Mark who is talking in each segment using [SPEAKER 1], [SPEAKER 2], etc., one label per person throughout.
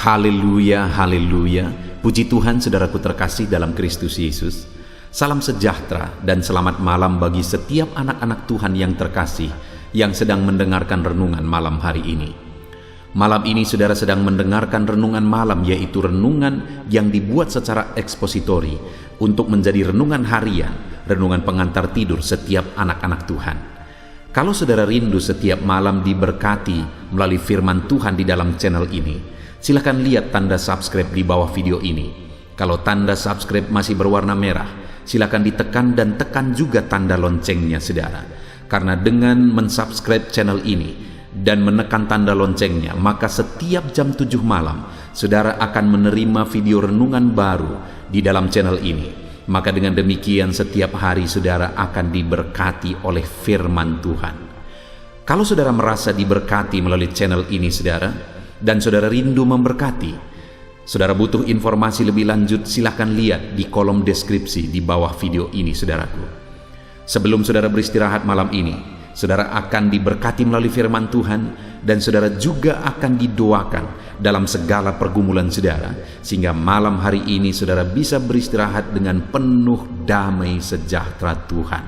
[SPEAKER 1] Haleluya, haleluya. Puji Tuhan saudaraku terkasih dalam Kristus Yesus. Salam sejahtera dan selamat malam bagi setiap anak-anak Tuhan yang terkasih yang sedang mendengarkan renungan malam hari ini. Malam ini saudara sedang mendengarkan renungan malam, yaitu renungan yang dibuat secara ekspositori untuk menjadi renungan harian, renungan pengantar tidur setiap anak-anak Tuhan. Kalau saudara rindu setiap malam diberkati melalui firman Tuhan di dalam channel ini, silakan lihat tanda subscribe di bawah video ini. Kalau tanda subscribe masih berwarna merah, silakan ditekan dan tekan juga tanda loncengnya saudara. Karena dengan mensubscribe channel ini dan menekan tanda loncengnya, maka setiap jam 7 malam saudara akan menerima video renungan baru di dalam channel ini. Maka dengan demikian setiap hari saudara akan diberkati oleh firman Tuhan. Kalau saudara merasa diberkati melalui channel ini saudara, dan saudara rindu memberkati, saudara butuh informasi lebih lanjut, silakan lihat di kolom deskripsi di bawah video ini saudaraku. Sebelum saudara beristirahat malam ini, saudara akan diberkati melalui firman Tuhan, dan saudara juga akan didoakan dalam segala pergumulan saudara, sehingga malam hari ini saudara bisa beristirahat dengan penuh damai sejahtera Tuhan.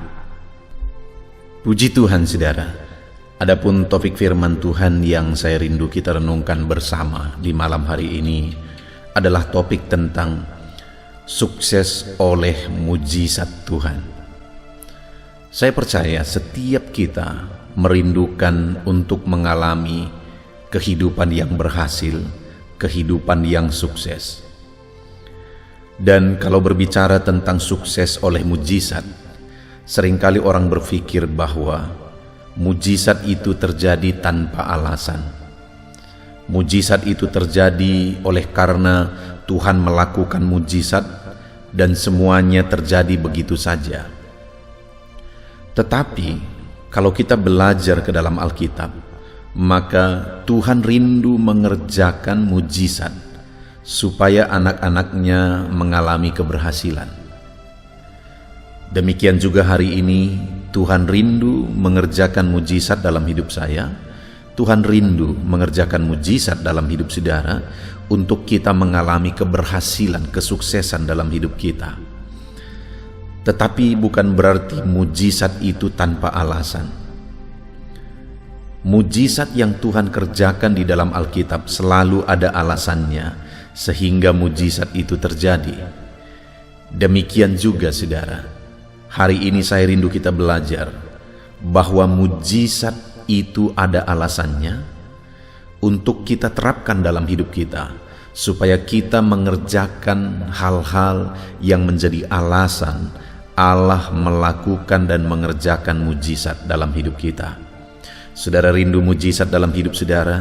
[SPEAKER 1] Puji Tuhan saudara. Adapun topik firman Tuhan yang saya rindu kita renungkan bersama di malam hari ini adalah topik tentang sukses oleh mujizat Tuhan. Saya percaya setiap kita merindukan untuk mengalami kehidupan yang berhasil, kehidupan yang sukses. Dan kalau berbicara tentang sukses oleh mujizat, seringkali orang berpikir bahwa mujizat itu terjadi tanpa alasan. Mujizat itu terjadi oleh karena Tuhan melakukan mujizat dan semuanya terjadi begitu saja. Tetapi kalau kita belajar ke dalam Alkitab, maka Tuhan rindu mengerjakan mujizat supaya anak-anaknya mengalami keberhasilan. Demikian juga hari ini Tuhan rindu mengerjakan mujizat dalam hidup saya. Tuhan rindu mengerjakan mujizat dalam hidup saudara untuk kita mengalami keberhasilan, kesuksesan dalam hidup kita. Tetapi bukan berarti mujizat itu tanpa alasan. Mujizat yang Tuhan kerjakan di dalam Alkitab selalu ada alasannya, sehingga mujizat itu terjadi. Demikian juga saudara, hari ini saya rindu kita belajar bahwa mujizat itu ada alasannya untuk kita terapkan dalam hidup kita, supaya kita mengerjakan hal-hal yang menjadi alasan Allah melakukan dan mengerjakan mujizat dalam hidup kita. Saudara rindu mujizat dalam hidup saudara?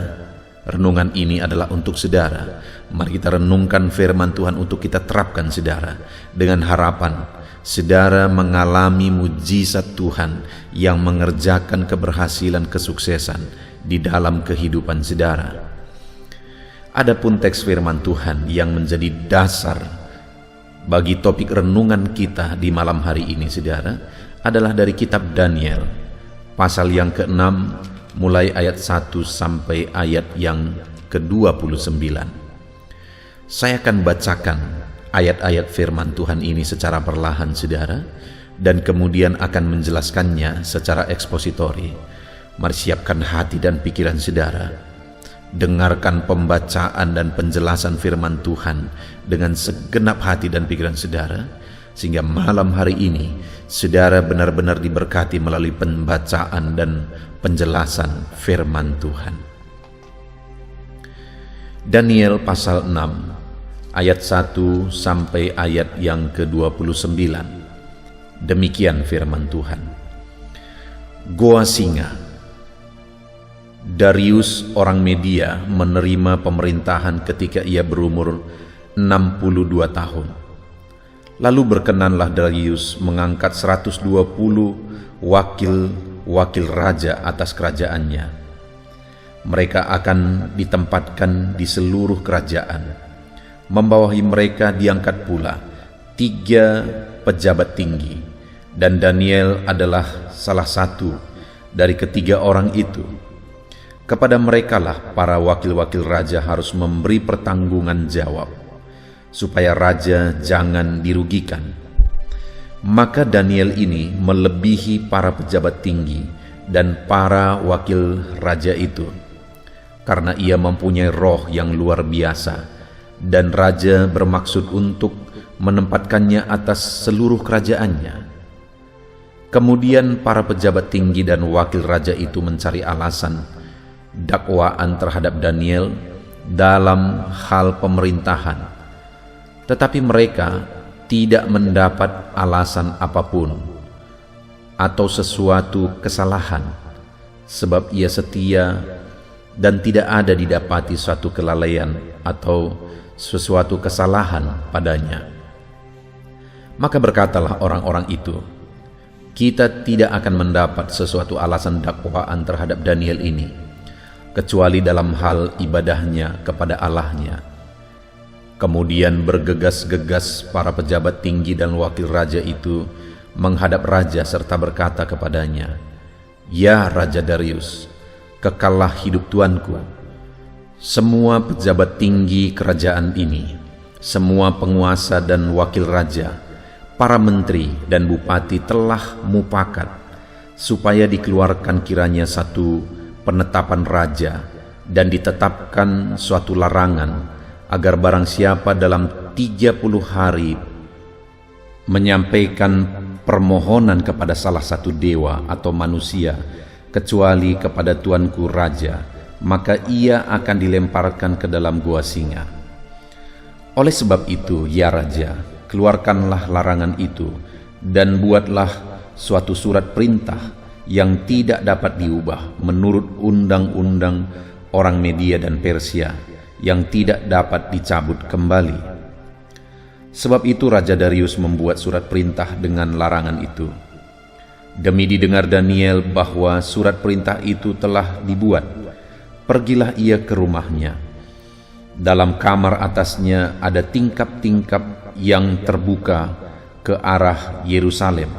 [SPEAKER 1] Renungan ini adalah untuk saudara. Mari kita renungkan firman Tuhan untuk kita terapkan saudara, dengan harapan saudara mengalami mujizat Tuhan yang mengerjakan keberhasilan, kesuksesan di dalam kehidupan saudara. Adapun teks firman Tuhan yang menjadi dasar bagi topik renungan kita di malam hari ini saudara adalah dari kitab Daniel pasal yang ke-6 mulai ayat 1 sampai ayat yang ke-29. Saya akan bacakan ayat-ayat firman Tuhan ini secara perlahan saudara, dan kemudian akan menjelaskannya secara ekspositori. Mari siapkan hati dan pikiran saudara. Dengarkan pembacaan dan penjelasan firman Tuhan dengan segenap hati dan pikiran saudara, sehingga malam hari ini saudara benar-benar diberkati melalui pembacaan dan penjelasan firman Tuhan. Daniel pasal 6 ayat 1 sampai ayat yang ke-29. Demikian firman Tuhan. Goa singa. Darius orang Media menerima pemerintahan ketika ia berumur 62 tahun. Lalu berkenanlah Darius mengangkat 120 wakil raja atas kerajaannya. Mereka akan ditempatkan di seluruh kerajaan. Membawahi mereka diangkat pula 3 pejabat tinggi, dan Daniel adalah salah satu dari ketiga orang itu. Kepada merekalah para wakil-wakil raja harus memberi pertanggungan jawab, supaya raja jangan dirugikan. Maka Daniel ini melebihi para pejabat tinggi dan para wakil raja itu, karena ia mempunyai roh yang luar biasa, dan raja bermaksud untuk menempatkannya atas seluruh kerajaannya. Kemudian para pejabat tinggi dan wakil raja itu mencari alasan dakwaan terhadap Daniel dalam hal pemerintahan, tetapi mereka tidak mendapat alasan apapun atau sesuatu kesalahan, sebab ia setia dan tidak ada didapati suatu kelalaian atau sesuatu kesalahan padanya. Maka berkatalah orang-orang itu, kita tidak akan mendapat sesuatu alasan dakwaan terhadap Daniel ini, kecuali dalam hal ibadahnya kepada Allahnya. Kemudian bergegas-gegas para pejabat tinggi dan wakil raja itu menghadap raja serta berkata kepadanya, "Ya Raja Darius, kekallah hidup tuanku. Semua pejabat tinggi kerajaan ini, semua penguasa dan wakil raja, para menteri dan bupati telah mufakat supaya dikeluarkan kiranya satu penetapan raja dan ditetapkan suatu larangan agar barang siapa dalam 30 hari menyampaikan permohonan kepada salah satu dewa atau manusia kecuali kepada tuanku raja, maka ia akan dilemparkan ke dalam gua singa. Oleh sebab itu, ya raja, keluarkanlah larangan itu dan buatlah suatu surat perintah yang tidak dapat diubah menurut undang-undang orang Media dan Persia, yang tidak dapat dicabut kembali. Sebab itu Raja Darius membuat surat perintah dengan larangan itu. Demi didengar Daniel bahwa surat perintah itu telah dibuat, pergilah ia ke rumahnya. Dalam kamar atasnya ada tingkap-tingkap yang terbuka ke arah Yerusalem.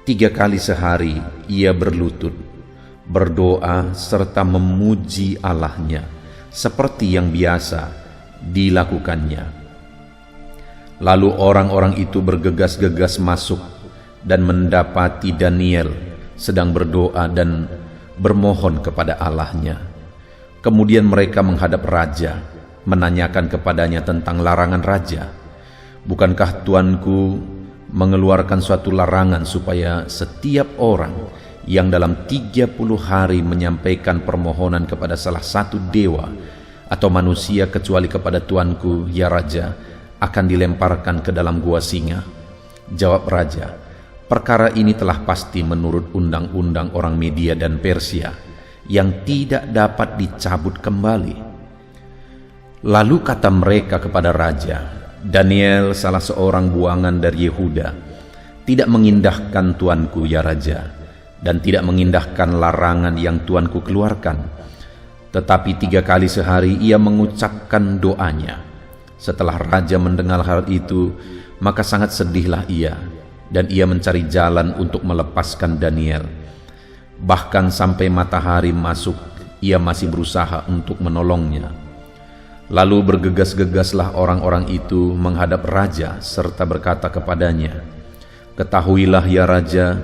[SPEAKER 1] 3 kali sehari ia berlutut, berdoa serta memuji Allahnya, seperti yang biasa dilakukannya. Lalu orang-orang itu bergegas-gegas masuk dan mendapati Daniel sedang berdoa dan bermohon kepada Allahnya. Kemudian mereka menghadap raja, menanyakan kepadanya tentang larangan raja. Bukankah tuanku mengeluarkan suatu larangan supaya setiap orang yang dalam 30 hari menyampaikan permohonan kepada salah satu dewa atau manusia kecuali kepada tuanku, ya raja, akan dilemparkan ke dalam gua singa? Jawab raja, perkara ini telah pasti menurut undang-undang orang Media dan Persia yang tidak dapat dicabut kembali. Lalu kata mereka kepada raja, Daniel, salah seorang buangan dari Yehuda, tidak mengindahkan tuanku, ya raja, dan tidak mengindahkan larangan yang tuanku keluarkan. Tetapi 3 kali sehari ia mengucapkan doanya. Setelah raja mendengar hal itu, maka sangat sedihlah ia, dan ia mencari jalan untuk melepaskan Daniel. Bahkan sampai matahari masuk, ia masih berusaha untuk menolongnya. Lalu bergegas-gegaslah orang-orang itu menghadap raja serta berkata kepadanya, ketahuilah ya raja,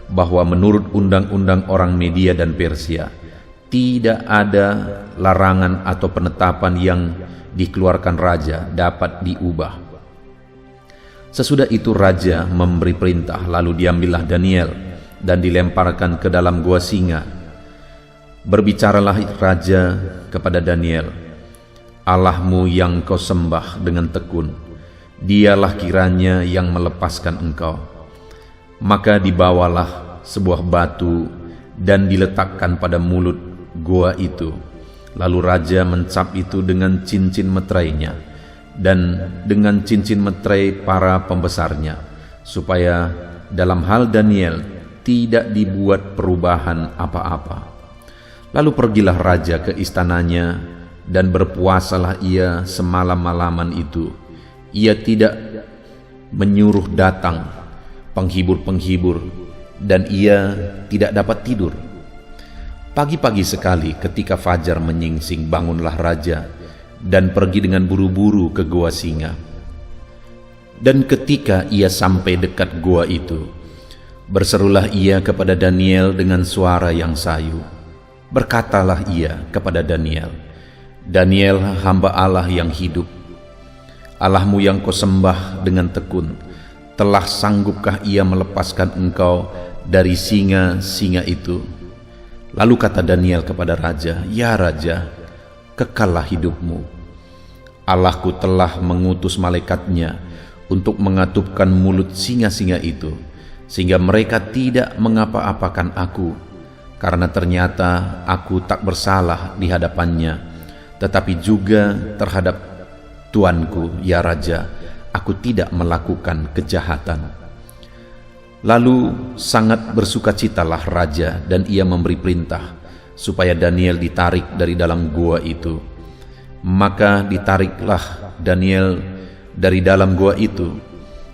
[SPEAKER 1] bahwa menurut undang-undang orang Media dan Persia tidak ada larangan atau penetapan yang dikeluarkan raja dapat diubah. Sesudah itu raja memberi perintah, lalu diambillah Daniel dan dilemparkan ke dalam gua singa. Berbicaralah raja kepada Daniel, Allahmu yang kau sembah dengan tekun, dialah kiranya yang melepaskan engkau. Maka dibawalah sebuah batu dan diletakkan pada mulut gua itu. Lalu raja mencap itu dengan cincin meterainya dan dengan cincin meterai para pembesarnya, supaya dalam hal Daniel tidak dibuat perubahan apa-apa. Lalu pergilah raja ke istananya, dan berpuasalah ia semalam-malaman itu. Ia tidak menyuruh datang penghibur-penghibur, dan ia tidak dapat tidur. Pagi-pagi sekali ketika fajar menyingsing, bangunlah raja dan pergi dengan buru-buru ke gua singa. Dan ketika ia sampai dekat gua itu, berserulah ia kepada Daniel dengan suara yang sayu. Berkatalah ia kepada Daniel, "Daniel, hamba Allah yang hidup, Allahmu yang kau sembah dengan tekun, telah sanggupkah ia melepaskan engkau dari singa-singa itu?" Lalu kata Daniel kepada raja, "Ya raja, kekallah hidupmu. Allahku telah mengutus malaikatnya untuk mengatupkan mulut singa-singa itu, sehingga mereka tidak mengapa-apakan aku, karena ternyata aku tak bersalah di hadapannya, tetapi juga terhadap tuanku, ya raja, aku tidak melakukan kejahatan." Lalu sangat bersukacitalah raja, dan ia memberi perintah supaya Daniel ditarik dari dalam gua itu. Maka ditariklah Daniel dari dalam gua itu,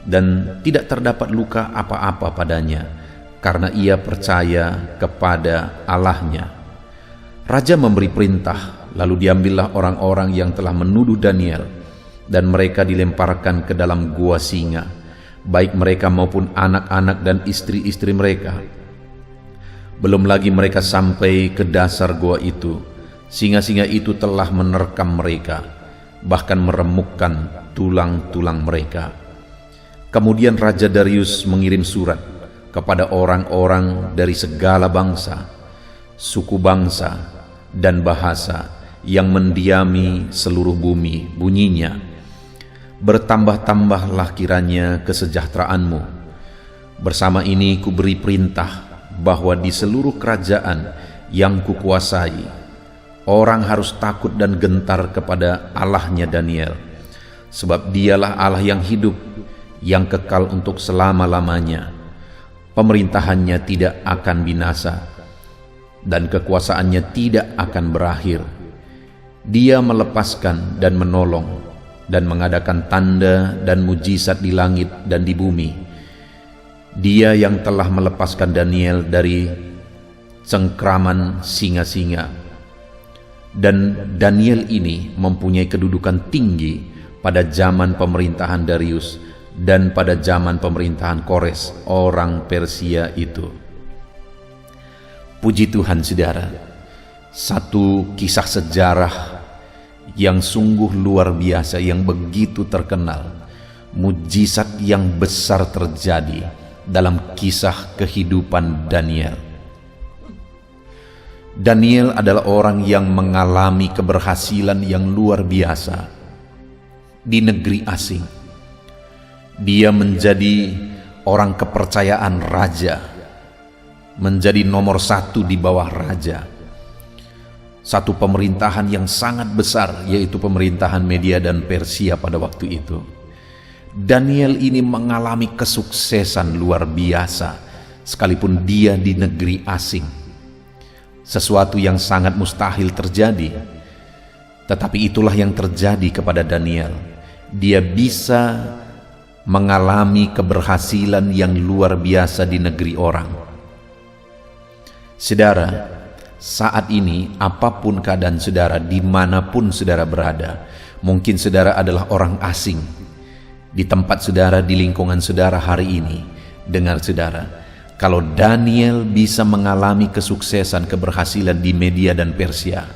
[SPEAKER 1] dan tidak terdapat luka apa-apa padanya, karena ia percaya kepada Allahnya. Raja memberi perintah, lalu diambillah orang-orang yang telah menuduh Daniel, dan mereka dilemparkan ke dalam gua singa, baik mereka maupun anak-anak dan istri-istri mereka. Belum lagi mereka sampai ke dasar gua itu, singa-singa itu telah menerkam mereka, bahkan meremukkan tulang-tulang mereka. Kemudian Raja Darius mengirim surat kepada orang-orang dari segala bangsa, suku bangsa, dan bahasa yang mendiami seluruh bumi. Bunyinya, "Bertambah-tambahlah kiranya kesejahteraanmu. Bersama ini kuberi perintah bahwa di seluruh kerajaan yang kukuasai, orang harus takut dan gentar kepada Allahnya Daniel, sebab dialah Allah yang hidup, yang kekal untuk selama-lamanya. Pemerintahannya tidak akan binasa, dan kekuasaannya tidak akan berakhir. Dia melepaskan dan menolong, dan mengadakan tanda dan mujizat di langit dan di bumi. Dia yang telah melepaskan Daniel dari cengkraman singa-singa. Dan Daniel ini mempunyai kedudukan tinggi pada zaman pemerintahan Darius dan pada zaman pemerintahan Kores, orang Persia itu." Puji Tuhan, saudara. Satu kisah sejarah yang sungguh luar biasa, yang begitu terkenal, mujizat yang besar terjadi dalam kisah kehidupan Daniel. Daniel adalah orang yang mengalami keberhasilan yang luar biasa di negeri asing. Dia menjadi orang kepercayaan raja, menjadi nomor satu di bawah raja. Satu pemerintahan yang sangat besar, yaitu pemerintahan Media dan Persia pada waktu itu. Daniel ini mengalami kesuksesan luar biasa, sekalipun dia di negeri asing. Sesuatu yang sangat mustahil terjadi, tetapi itulah yang terjadi kepada Daniel. Dia bisa mengalami keberhasilan yang luar biasa di negeri orang. Saudara, saat ini apapun keadaan saudara, dimanapun saudara berada, mungkin saudara adalah orang asing di tempat saudara, di lingkungan saudara hari ini. Dengar saudara, kalau Daniel bisa mengalami kesuksesan, keberhasilan di Media dan Persia,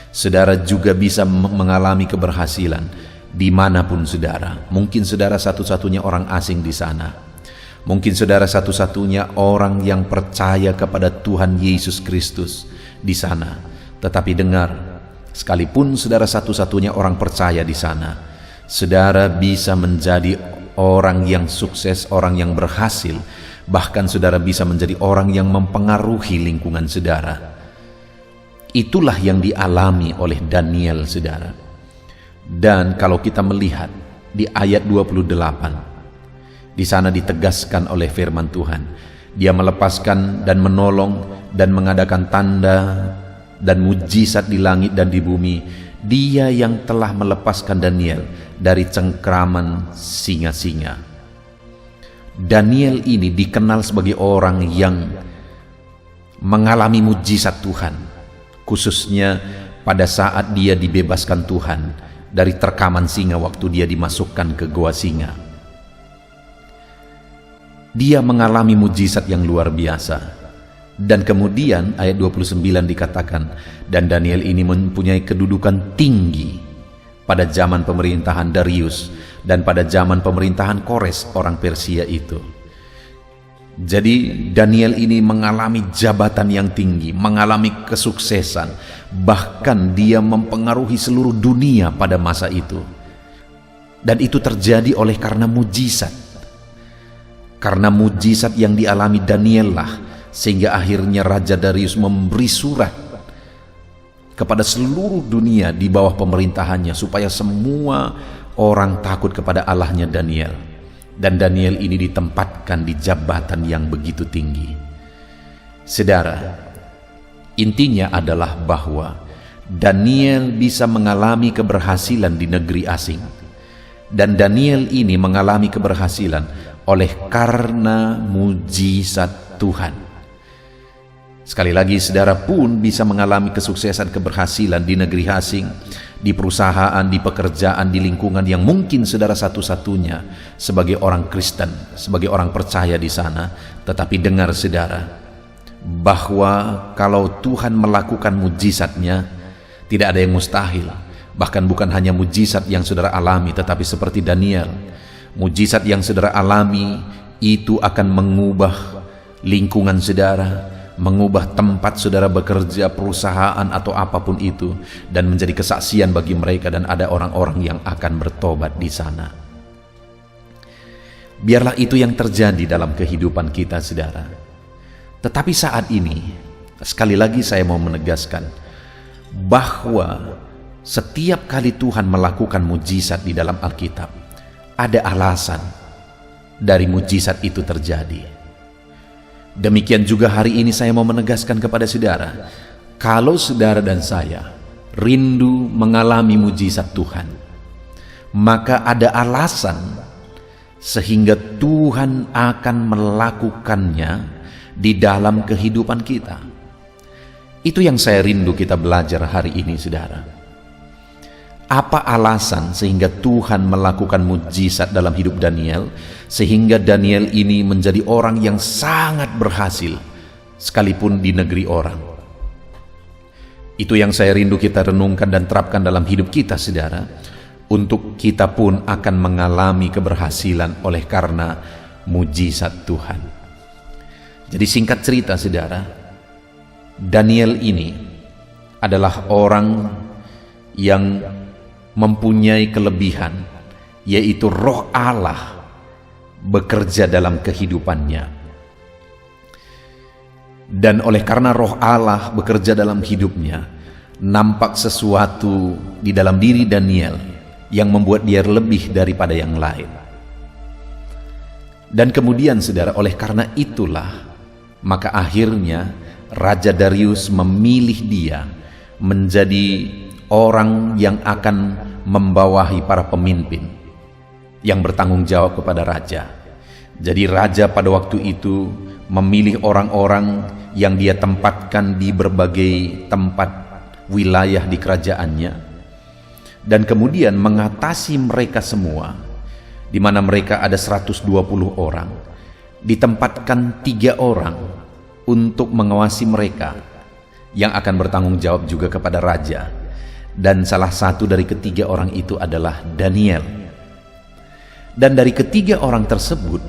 [SPEAKER 1] saudara juga bisa mengalami keberhasilan dimanapun saudara. Mungkin saudara satu-satunya orang asing di sana, mungkin saudara satu-satunya orang yang percaya kepada Tuhan Yesus Kristus di sana. Tetapi dengar, sekalipun saudara satu-satunya orang percaya di sana, saudara bisa menjadi orang yang sukses, orang yang berhasil, bahkan saudara bisa menjadi orang yang mempengaruhi lingkungan saudara. Itulah yang dialami oleh Daniel, saudara. Dan kalau kita melihat di ayat 28, di sana ditegaskan oleh firman Tuhan, dia melepaskan dan menolong dan mengadakan tanda dan mujizat di langit dan di bumi. Dia yang telah melepaskan Daniel dari cengkraman singa-singa. Daniel ini dikenal sebagai orang yang mengalami mujizat Tuhan. khususnya pada saat dia dibebaskan Tuhan dari terkaman singa waktu dia dimasukkan ke goa singa. Dia mengalami mujizat yang luar biasa. Dan kemudian ayat 29 dikatakan, dan Daniel ini mempunyai kedudukan tinggi pada zaman pemerintahan Darius dan pada zaman pemerintahan Kores orang Persia itu. Jadi Daniel ini mengalami jabatan yang tinggi, mengalami kesuksesan, bahkan dia mempengaruhi seluruh dunia pada masa itu. Dan itu terjadi oleh karena mujizat. Karena mujizat yang dialami Daniel lah, sehingga akhirnya Raja Darius memberi surat kepada seluruh dunia di bawah pemerintahannya supaya semua orang takut kepada Allahnya Daniel. Dan Daniel ini ditempatkan di jabatan yang begitu tinggi. Saudara, intinya adalah bahwa Daniel bisa mengalami keberhasilan di negeri asing. Dan Daniel ini mengalami keberhasilan oleh karena mujizat Tuhan. Sekali lagi, saudara pun bisa mengalami kesuksesan keberhasilan di negeri asing, di perusahaan, di pekerjaan, di lingkungan yang mungkin saudara satu-satunya sebagai orang Kristen, sebagai orang percaya di sana. Tetapi dengar saudara, bahwa kalau Tuhan melakukan mujizatnya, tidak ada yang mustahil. Bahkan bukan hanya mujizat yang saudara alami, tetapi seperti Daniel, mujizat yang saudara alami itu akan mengubah lingkungan saudara, mengubah tempat saudara bekerja, perusahaan atau apapun itu, dan menjadi kesaksian bagi mereka, dan ada orang-orang yang akan bertobat di sana. Biarlah itu yang terjadi dalam kehidupan kita saudara. Tetapi saat ini, sekali lagi saya mau menegaskan bahwa setiap kali Tuhan melakukan mujizat di dalam Alkitab, ada alasan dari mujizat itu terjadi. Demikian juga hari ini saya mau menegaskan kepada saudara, kalau saudara dan saya rindu mengalami mujizat Tuhan, maka ada alasan sehingga Tuhan akan melakukannya di dalam kehidupan kita. Itu yang saya rindu kita belajar hari ini saudara. Apa alasan sehingga Tuhan melakukan mujizat dalam hidup Daniel, sehingga Daniel ini menjadi orang yang sangat berhasil sekalipun di negeri orang? Itu yang saya rindu kita renungkan dan terapkan dalam hidup kita saudara, untuk kita pun akan mengalami keberhasilan oleh karena mujizat Tuhan. Jadi singkat cerita saudara, Daniel ini adalah orang yang mempunyai kelebihan, yaitu Roh Allah bekerja dalam kehidupannya. Dan oleh karena Roh Allah bekerja dalam hidupnya, nampak sesuatu di dalam diri Daniel yang membuat dia lebih daripada yang lain. Dan kemudian saudara, oleh karena itulah, maka akhirnya Raja Darius memilih dia menjadi orang yang akan membawahi para pemimpin yang bertanggung jawab kepada raja. Jadi raja pada waktu itu memilih orang-orang yang dia tempatkan di berbagai tempat wilayah di kerajaannya, dan kemudian mengatasi mereka semua, di mana mereka ada 120 orang, ditempatkan 3 orang untuk mengawasi mereka yang akan bertanggung jawab juga kepada raja. Dan salah satu dari ketiga orang itu adalah Daniel. Dan dari ketiga orang tersebut,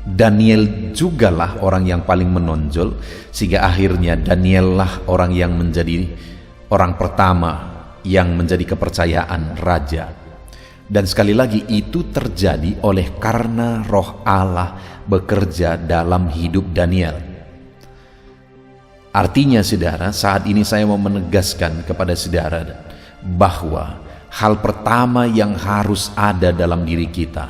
[SPEAKER 1] Daniel jugalah orang yang paling menonjol, sehingga akhirnya Daniel lah orang yang menjadi orang pertama yang menjadi kepercayaan raja. Dan sekali lagi itu terjadi oleh karena Roh Allah bekerja dalam hidup Daniel. Artinya saudara, saat ini saya mau menegaskan kepada saudara bahwa hal pertama yang harus ada dalam diri kita,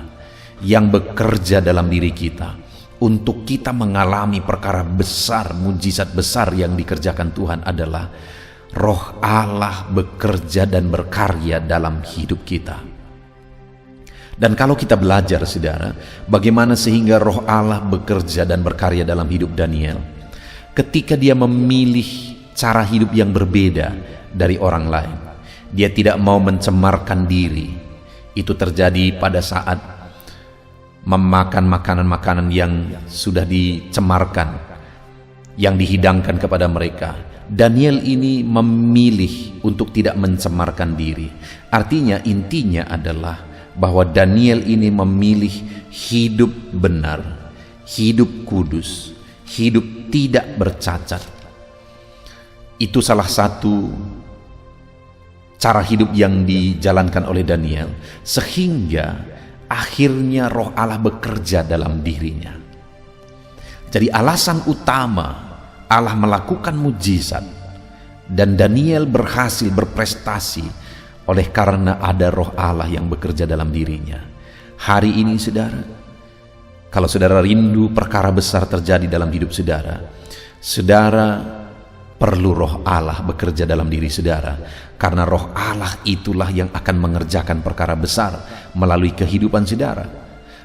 [SPEAKER 1] yang bekerja dalam diri kita untuk kita mengalami perkara besar, mujizat besar yang dikerjakan Tuhan adalah Roh Allah bekerja dan berkarya dalam hidup kita. Dan kalau kita belajar saudara, bagaimana sehingga Roh Allah bekerja dan berkarya dalam hidup Daniel, ketika dia memilih cara hidup yang berbeda dari orang lain. Dia tidak mau mencemarkan diri. Itu terjadi pada saat memakan makanan-makanan yang sudah dicemarkan, yang dihidangkan kepada mereka. Daniel ini memilih untuk tidak mencemarkan diri. Artinya, intinya adalah bahwa Daniel ini memilih hidup benar, hidup kudus, hidup tidak bercacat. Itu salah satu cara hidup yang dijalankan oleh Daniel, sehingga akhirnya Roh Allah bekerja dalam dirinya. Jadi alasan utama Allah melakukan mujizat dan Daniel berhasil berprestasi oleh karena ada Roh Allah yang bekerja dalam dirinya. Hari ini saudara, kalau saudara rindu perkara besar terjadi dalam hidup saudara, saudara perlu Roh Allah bekerja dalam diri saudara, karena Roh Allah itulah yang akan mengerjakan perkara besar melalui kehidupan saudara.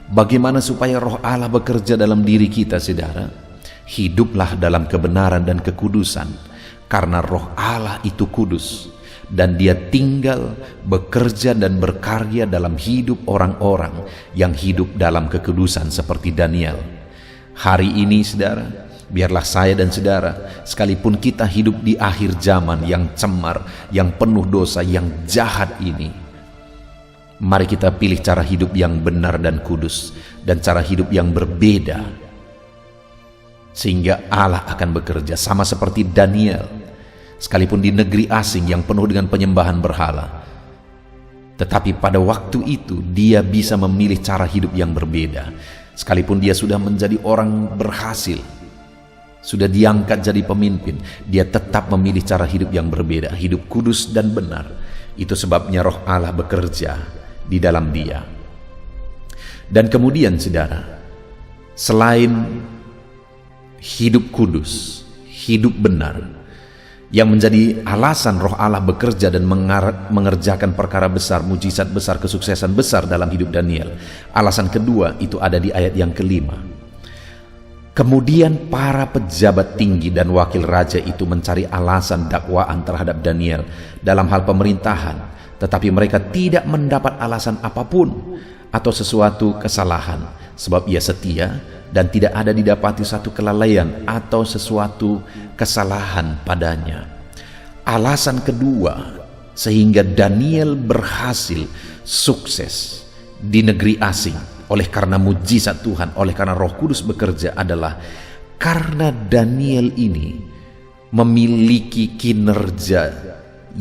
[SPEAKER 1] Bagaimana supaya Roh Allah bekerja dalam diri kita saudara? Hiduplah dalam kebenaran dan kekudusan, karena Roh Allah itu kudus dan Dia tinggal, bekerja dan berkarya dalam hidup orang-orang yang hidup dalam kekudusan seperti Daniel. Hari ini saudara, biarlah saya dan saudara, sekalipun kita hidup di akhir zaman yang cemar, yang penuh dosa, yang jahat ini, mari kita pilih cara hidup yang benar dan kudus, dan cara hidup yang berbeda, sehingga Allah akan bekerja sama seperti Daniel. Sekalipun di negeri asing yang penuh dengan penyembahan berhala, tetapi pada waktu itu dia bisa memilih cara hidup yang berbeda. Sekalipun dia sudah menjadi orang berhasil, sudah diangkat jadi pemimpin, dia tetap memilih cara hidup yang berbeda, hidup kudus dan benar. Itu sebabnya Roh Allah bekerja di dalam dia. Dan kemudian saudara, selain hidup kudus, hidup benar, yang menjadi alasan Roh Allah bekerja dan mengerjakan perkara besar, mujizat besar, kesuksesan besar dalam hidup Daniel. Alasan kedua itu ada di ayat yang kelima. Kemudian para pejabat tinggi dan wakil raja itu mencari alasan dakwaan terhadap Daniel dalam hal pemerintahan, tetapi mereka tidak mendapat alasan apapun atau sesuatu kesalahan, sebab ia setia dan tidak ada didapati satu kelalaian atau sesuatu kesalahan padanya. Alasan kedua sehingga Daniel berhasil sukses di negeri asing oleh karena mujizat Tuhan, oleh karena Roh Kudus bekerja, adalah karena Daniel ini memiliki kinerja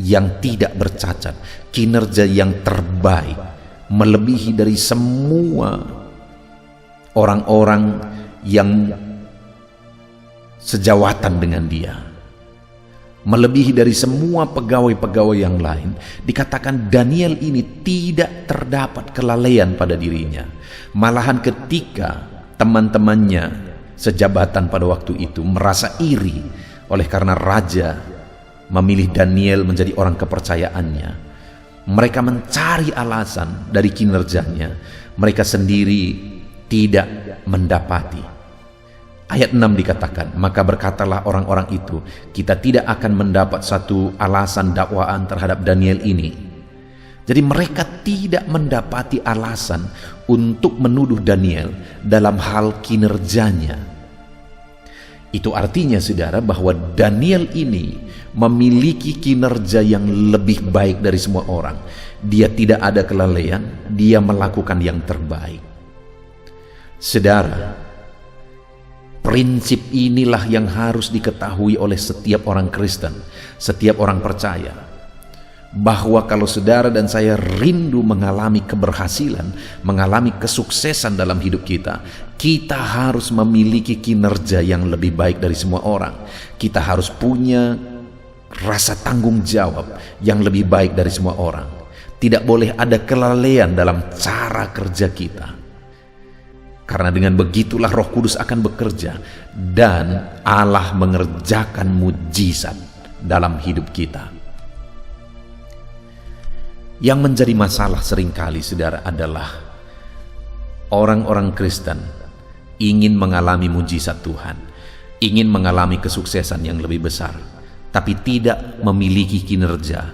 [SPEAKER 1] yang tidak bercacat, kinerja yang terbaik, melebihi dari semua orang-orang yang sejawatan dengan dia, melebihi dari semua pegawai-pegawai yang lain. Dikatakan Daniel ini tidak terdapat kelalaian pada dirinya. Malahan ketika teman-temannya sejabatan pada waktu itu merasa iri oleh karena raja memilih Daniel menjadi orang kepercayaannya, mereka mencari alasan dari kinerjanya, mereka sendiri tidak mendapati. Ayat 6 dikatakan, maka berkatalah orang-orang itu, kita tidak akan mendapat satu alasan dakwaan terhadap Daniel ini. Jadi mereka tidak mendapati alasan untuk menuduh Daniel dalam hal kinerjanya. Itu artinya saudara bahwa Daniel ini memiliki kinerja yang lebih baik dari semua orang. Dia tidak ada kelalaian, dia melakukan yang terbaik. Saudara, prinsip inilah yang harus diketahui oleh setiap orang Kristen, setiap orang percaya, bahwa kalau saudara dan saya rindu mengalami keberhasilan, mengalami kesuksesan dalam hidup kita, kita harus memiliki kinerja yang lebih baik dari semua orang. Kita harus punya rasa tanggung jawab yang lebih baik dari semua orang. Tidak boleh ada kelalaian dalam cara kerja kita. Karena dengan begitulah Roh Kudus akan bekerja dan Allah mengerjakan mujizat dalam hidup kita. Yang menjadi masalah seringkali saudara adalah orang-orang Kristen ingin mengalami mujizat Tuhan, ingin mengalami kesuksesan yang lebih besar, tapi tidak memiliki kinerja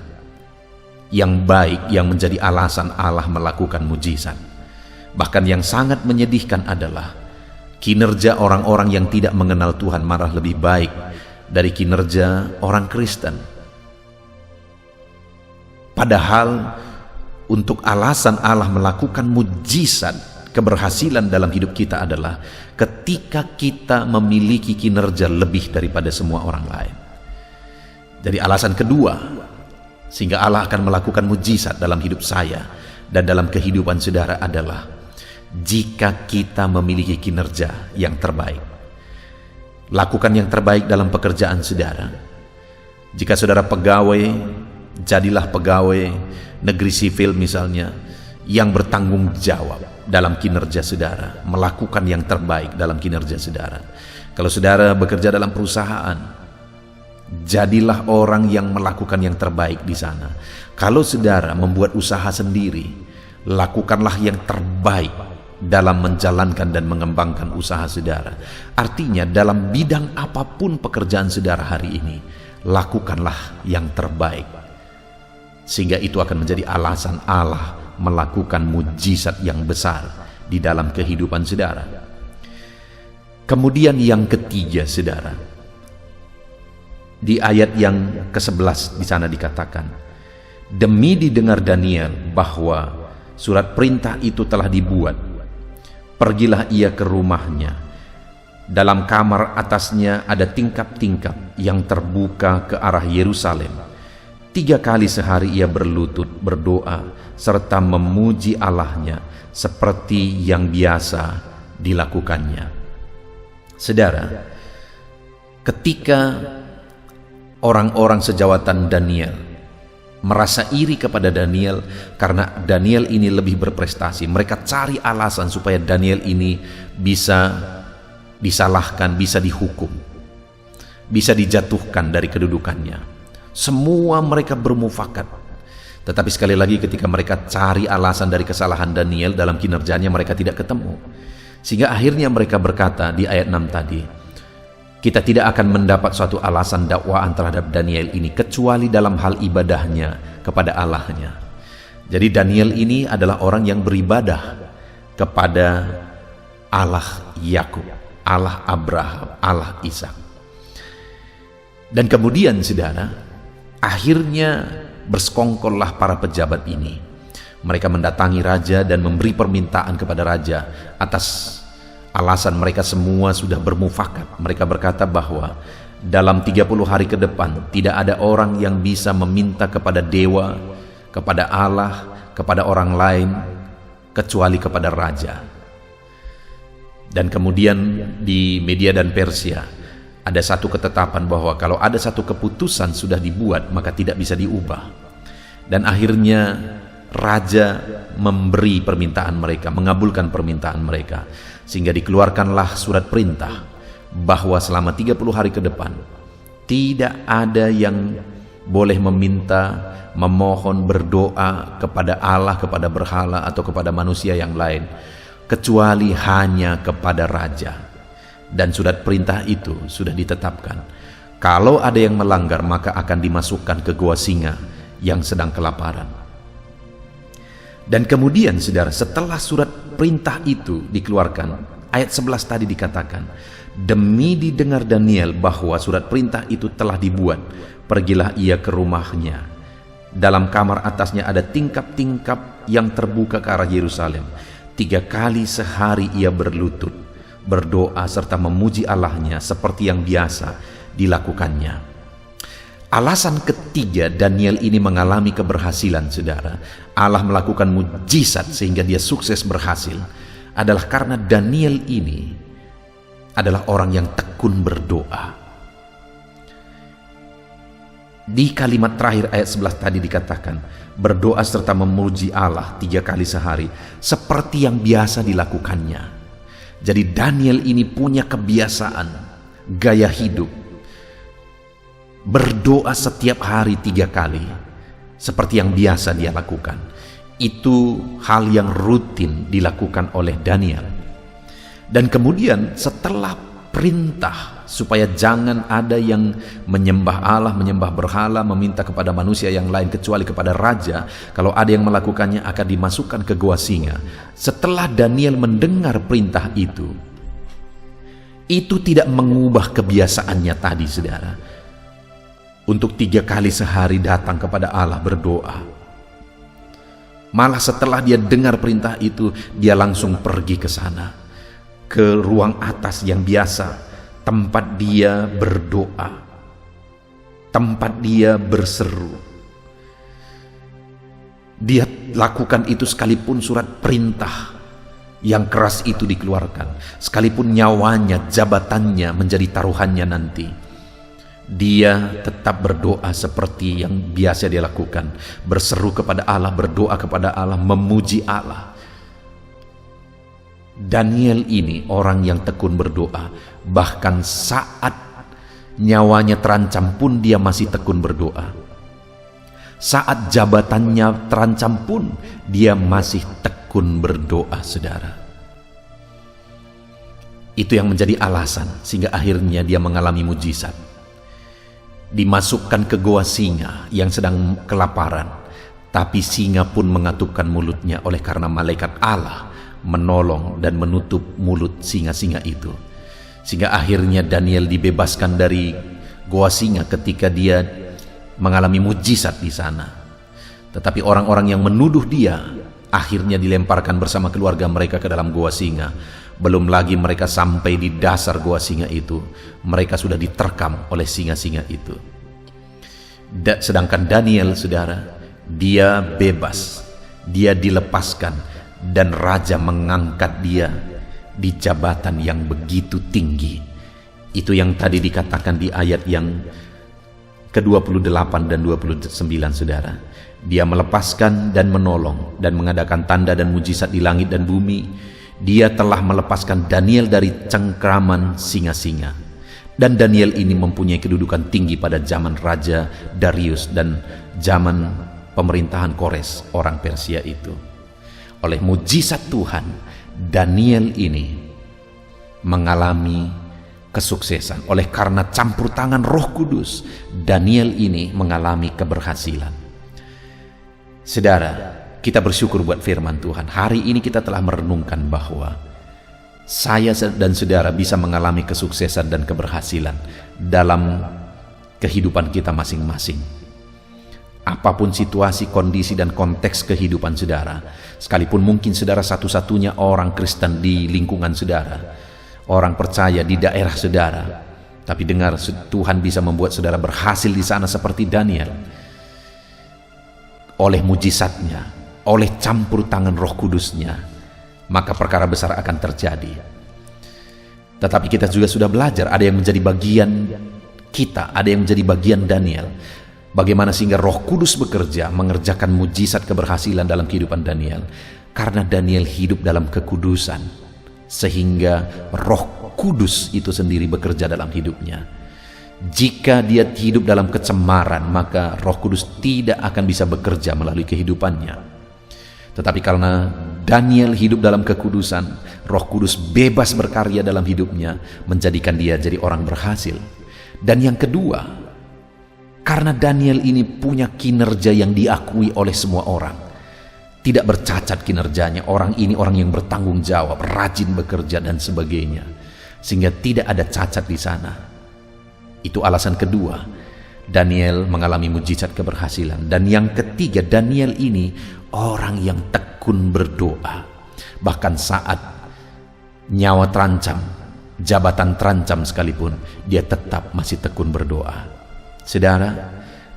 [SPEAKER 1] yang baik yang menjadi alasan Allah melakukan mujizat. Bahkan yang sangat menyedihkan adalah kinerja orang-orang yang tidak mengenal Tuhan malah lebih baik dari kinerja orang Kristen. Padahal untuk alasan Allah melakukan mujizat, keberhasilan dalam hidup kita adalah ketika kita memiliki kinerja lebih daripada semua orang lain. Jadi alasan kedua sehingga Allah akan melakukan mujizat dalam hidup saya dan dalam kehidupan saudara adalah jika kita memiliki kinerja yang terbaik. Lakukan yang terbaik dalam pekerjaan saudara. Jika saudara pegawai, jadilah pegawai negeri sipil misalnya yang bertanggung jawab dalam kinerja saudara, melakukan yang terbaik dalam kinerja saudara. Kalau saudara bekerja dalam perusahaan, jadilah orang yang melakukan yang terbaik di sana. Kalau saudara membuat usaha sendiri, lakukanlah yang terbaik dalam menjalankan dan mengembangkan usaha saudara. Artinya dalam bidang apapun pekerjaan saudara hari ini, lakukanlah yang terbaik, sehingga itu akan menjadi alasan Allah melakukan mujizat yang besar di dalam kehidupan saudara. Kemudian yang ketiga saudara, di ayat yang ke-11 di sana dikatakan, demi didengar Daniel bahwa surat perintah itu telah dibuat, pergilah ia ke rumahnya. Dalam kamar atasnya ada tingkap-tingkap yang terbuka ke arah Yerusalem. 3 kali sehari ia berlutut berdoa serta memuji Allahnya seperti yang biasa dilakukannya. Saudara, ketika orang-orang sejawatan Daniel merasa iri kepada Daniel karena Daniel ini lebih berprestasi, mereka cari alasan supaya Daniel ini bisa disalahkan, bisa dihukum, bisa dijatuhkan dari kedudukannya. Semua mereka bermufakat. Tetapi sekali lagi ketika mereka cari alasan dari kesalahan Daniel dalam kinerjanya, mereka tidak ketemu. Sehingga akhirnya mereka berkata di ayat 6 tadi, kita tidak akan mendapat suatu alasan dakwaan terhadap Daniel ini kecuali dalam hal ibadahnya kepada Allahnya. Jadi Daniel ini adalah orang yang beribadah kepada Allah Yakub, Allah Abraham, Allah Ishak. Dan kemudian saudara, akhirnya bersekongkollah para pejabat ini. Mereka mendatangi raja dan memberi permintaan kepada raja atas alasan mereka semua sudah bermufakat. Mereka berkata bahwa dalam 30 hari ke depan tidak ada orang yang bisa meminta kepada dewa, kepada Allah, kepada orang lain kecuali kepada raja. Dan kemudian di Media dan Persia ada satu ketetapan bahwa kalau ada satu keputusan sudah dibuat maka tidak bisa diubah. Dan akhirnya raja memberi permintaan mereka, mengabulkan permintaan mereka, sehingga dikeluarkanlah surat perintah bahwa selama 30 hari ke depan tidak ada yang boleh meminta, memohon, berdoa kepada Allah, kepada berhala atau kepada manusia yang lain kecuali hanya kepada raja. Dan surat perintah itu sudah ditetapkan. Kalau ada yang melanggar maka akan dimasukkan ke gua singa yang sedang kelaparan. Dan kemudian saudara, setelah surat perintah itu dikeluarkan, ayat 11 tadi dikatakan, demi didengar Daniel bahwa surat perintah itu telah dibuat, pergilah ia ke rumahnya. Dalam kamar atasnya ada tingkap-tingkap yang terbuka ke arah Yerusalem. 3 kali sehari ia berlutut berdoa serta memuji Allahnya seperti yang biasa dilakukannya. Alasan ketiga Daniel ini mengalami keberhasilan saudara, Allah melakukan mujizat sehingga dia sukses berhasil, adalah karena Daniel ini adalah orang yang tekun berdoa. Di kalimat terakhir ayat 11 tadi dikatakan, berdoa serta memuji Allah 3 kali sehari seperti yang biasa dilakukannya. Jadi Daniel ini punya kebiasaan, gaya hidup, berdoa setiap hari 3 kali, seperti yang biasa dia lakukan. Itu hal yang rutin dilakukan oleh Daniel. Dan kemudian setelah perintah supaya jangan ada yang menyembah Allah, menyembah berhala, meminta kepada manusia yang lain kecuali kepada raja. Kalau ada yang melakukannya akan dimasukkan ke gua singa. Setelah Daniel mendengar perintah itu tidak mengubah kebiasaannya tadi, saudara, untuk 3 kali sehari datang kepada Allah berdoa. Malah setelah dia dengar perintah itu, dia langsung pergi ke sana, ke ruang atas yang biasa, tempat dia berdoa, tempat dia berseru. Dia lakukan itu sekalipun surat perintah yang keras itu dikeluarkan, sekalipun nyawanya, jabatannya menjadi taruhannya nanti, dia tetap berdoa seperti yang biasa dia lakukan, berseru kepada Allah, berdoa kepada Allah, memuji Allah. Daniel ini orang yang tekun berdoa, bahkan saat nyawanya terancam pun dia masih tekun berdoa. Saat jabatannya terancam pun dia masih tekun berdoa, saudara. Itu yang menjadi alasan sehingga akhirnya dia mengalami mujizat. Dimasukkan ke goa singa yang sedang kelaparan, tapi singa pun mengatupkan mulutnya oleh karena malaikat Allah menolong dan menutup mulut singa-singa itu, sehingga akhirnya Daniel dibebaskan dari goa singa ketika dia mengalami mujizat di sana. Tetapi orang-orang yang menuduh dia akhirnya dilemparkan bersama keluarga mereka ke dalam goa singa. Belum lagi mereka sampai di dasar goa singa itu, mereka sudah diterkam oleh singa-singa itu. Sedangkan Daniel, saudara, dia bebas, dia dilepaskan, dan raja mengangkat dia di jabatan yang begitu tinggi. Itu yang tadi dikatakan di ayat yang ke-28 dan 29, saudara. Dia melepaskan dan menolong dan mengadakan tanda dan mujizat di langit dan bumi. Dia telah melepaskan Daniel dari cengkraman singa-singa. Dan Daniel ini mempunyai kedudukan tinggi pada zaman Raja Darius dan zaman pemerintahan Kores, orang Persia itu. Oleh mujizat Tuhan, Daniel ini mengalami kesuksesan. Oleh karena campur tangan Roh Kudus, Daniel ini mengalami keberhasilan. Saudara, kita bersyukur buat firman Tuhan. Hari ini kita telah merenungkan bahwa saya dan saudara bisa mengalami kesuksesan dan keberhasilan dalam kehidupan kita masing-masing. Apapun situasi, kondisi, dan konteks kehidupan saudara, sekalipun mungkin saudara satu-satunya orang Kristen di lingkungan saudara, orang percaya di daerah saudara, tapi dengar, Tuhan bisa membuat saudara berhasil di sana seperti Daniel. Oleh mujizatnya, oleh campur tangan Roh Kudusnya, maka perkara besar akan terjadi. Tetapi kita juga sudah belajar, ada yang menjadi bagian kita, ada yang menjadi bagian Daniel. Bagaimana sehingga Roh Kudus bekerja mengerjakan mujizat keberhasilan dalam kehidupan Daniel. Karena Daniel hidup dalam kekudusan, sehingga Roh Kudus itu sendiri bekerja dalam hidupnya. Jika dia hidup dalam kecemaran, maka Roh Kudus tidak akan bisa bekerja melalui kehidupannya. Tetapi karena Daniel hidup dalam kekudusan, Roh Kudus bebas berkarya dalam hidupnya, menjadikan dia jadi orang berhasil. Dan yang kedua, karena Daniel ini punya kinerja yang diakui oleh semua orang, tidak bercacat kinerjanya, orang ini orang yang bertanggung jawab, rajin bekerja dan sebagainya, sehingga tidak ada cacat di sana. Itu alasan kedua, Daniel mengalami mujizat keberhasilan. Dan yang ketiga, Daniel ini orang yang tekun berdoa. Bahkan saat nyawa terancam, jabatan terancam sekalipun, dia tetap masih tekun berdoa. Saudara,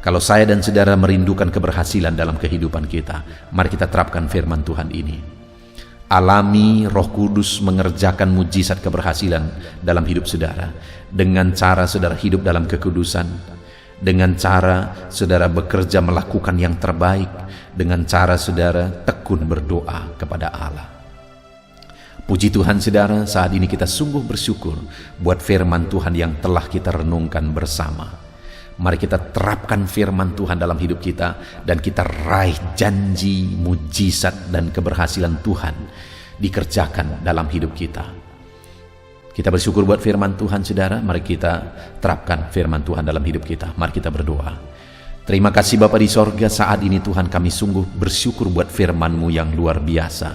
[SPEAKER 1] kalau saya dan saudara merindukan keberhasilan dalam kehidupan kita, mari kita terapkan firman Tuhan ini. Alami Roh Kudus mengerjakan mujizat keberhasilan dalam hidup saudara, dengan cara saudara hidup dalam kekudusan, dengan cara saudara bekerja melakukan yang terbaik, dengan cara saudara tekun berdoa kepada Allah. Puji Tuhan saudara, saat ini kita sungguh bersyukur buat firman Tuhan yang telah kita renungkan bersama. Mari kita terapkan firman Tuhan dalam hidup kita, dan kita raih janji, mujizat, dan keberhasilan Tuhan dikerjakan dalam hidup kita. Kita bersyukur buat firman Tuhan, saudara. Mari kita terapkan firman Tuhan dalam hidup kita. Mari kita berdoa. Terima kasih Bapa di sorga, saat ini Tuhan kami sungguh bersyukur buat firman-Mu yang luar biasa.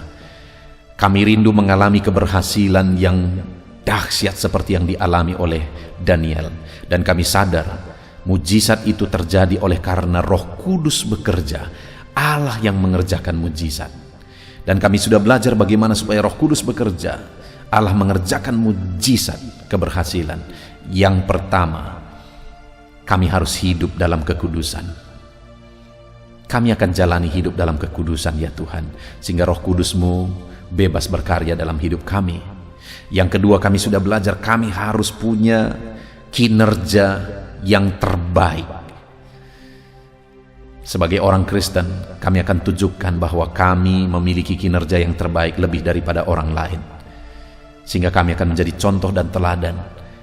[SPEAKER 1] Kami rindu mengalami keberhasilan yang dahsyat seperti yang dialami oleh Daniel. Dan kami sadar mujizat itu terjadi oleh karena Roh Kudus bekerja, Allah yang mengerjakan mujizat. Dan kami sudah belajar bagaimana supaya Roh Kudus bekerja, Allah mengerjakan mujizat keberhasilan. Yang pertama, kami harus hidup dalam kekudusan. Kami akan jalani hidup dalam kekudusan ya Tuhan, sehingga Roh Kudus-Mu bebas berkarya dalam hidup kami. Yang kedua, kami sudah belajar kami harus punya kinerja yang terbaik. Sebagai orang Kristen, kami akan tunjukkan bahwa kami memiliki kinerja yang terbaik lebih daripada orang lain, sehingga kami akan menjadi contoh dan teladan.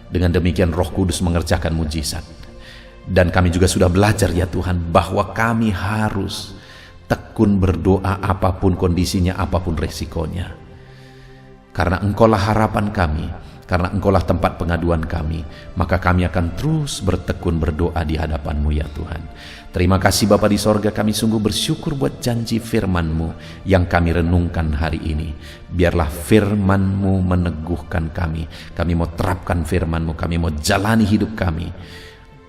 [SPEAKER 1] Dengan demikian Roh Kudus mengerjakan mujizat. Dan kami juga sudah belajar ya Tuhan bahwa kami harus tekun berdoa apapun kondisinya, apapun resikonya. Karena Engkaulah harapan kami, karena Engkaulah tempat pengaduan kami, maka kami akan terus bertekun berdoa di hadapan-Mu ya Tuhan. Terima kasih Bapa di sorga, kami sungguh bersyukur buat janji firman-Mu yang kami renungkan hari ini. Biarlah firman-Mu meneguhkan kami. Kami mau terapkan firman-Mu, kami mau jalani hidup kami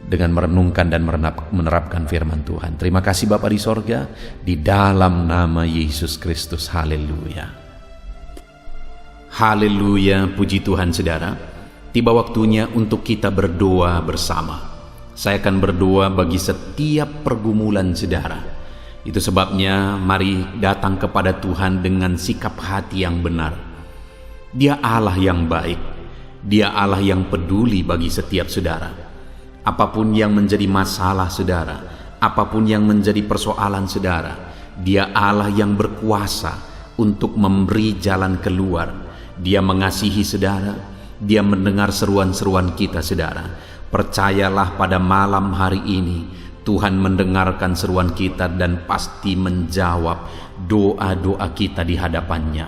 [SPEAKER 1] dengan merenungkan dan menerapkan firman Tuhan. Terima kasih Bapa di sorga, di dalam nama Yesus Kristus. Haleluya. Haleluya, puji Tuhan saudara. Tiba waktunya untuk kita berdoa bersama. Saya akan berdoa bagi setiap pergumulan saudara. Itu sebabnya mari datang kepada Tuhan dengan sikap hati yang benar. Dia Allah yang baik. Dia Allah yang peduli bagi setiap saudara. Apapun yang menjadi masalah saudara, apapun yang menjadi persoalan saudara, Dia Allah yang berkuasa untuk memberi jalan keluar. Dia mengasihi saudara, Dia mendengar seruan-seruan kita saudara. Percayalah pada malam hari ini Tuhan mendengarkan seruan kita dan pasti menjawab doa-doa kita di hadapannya.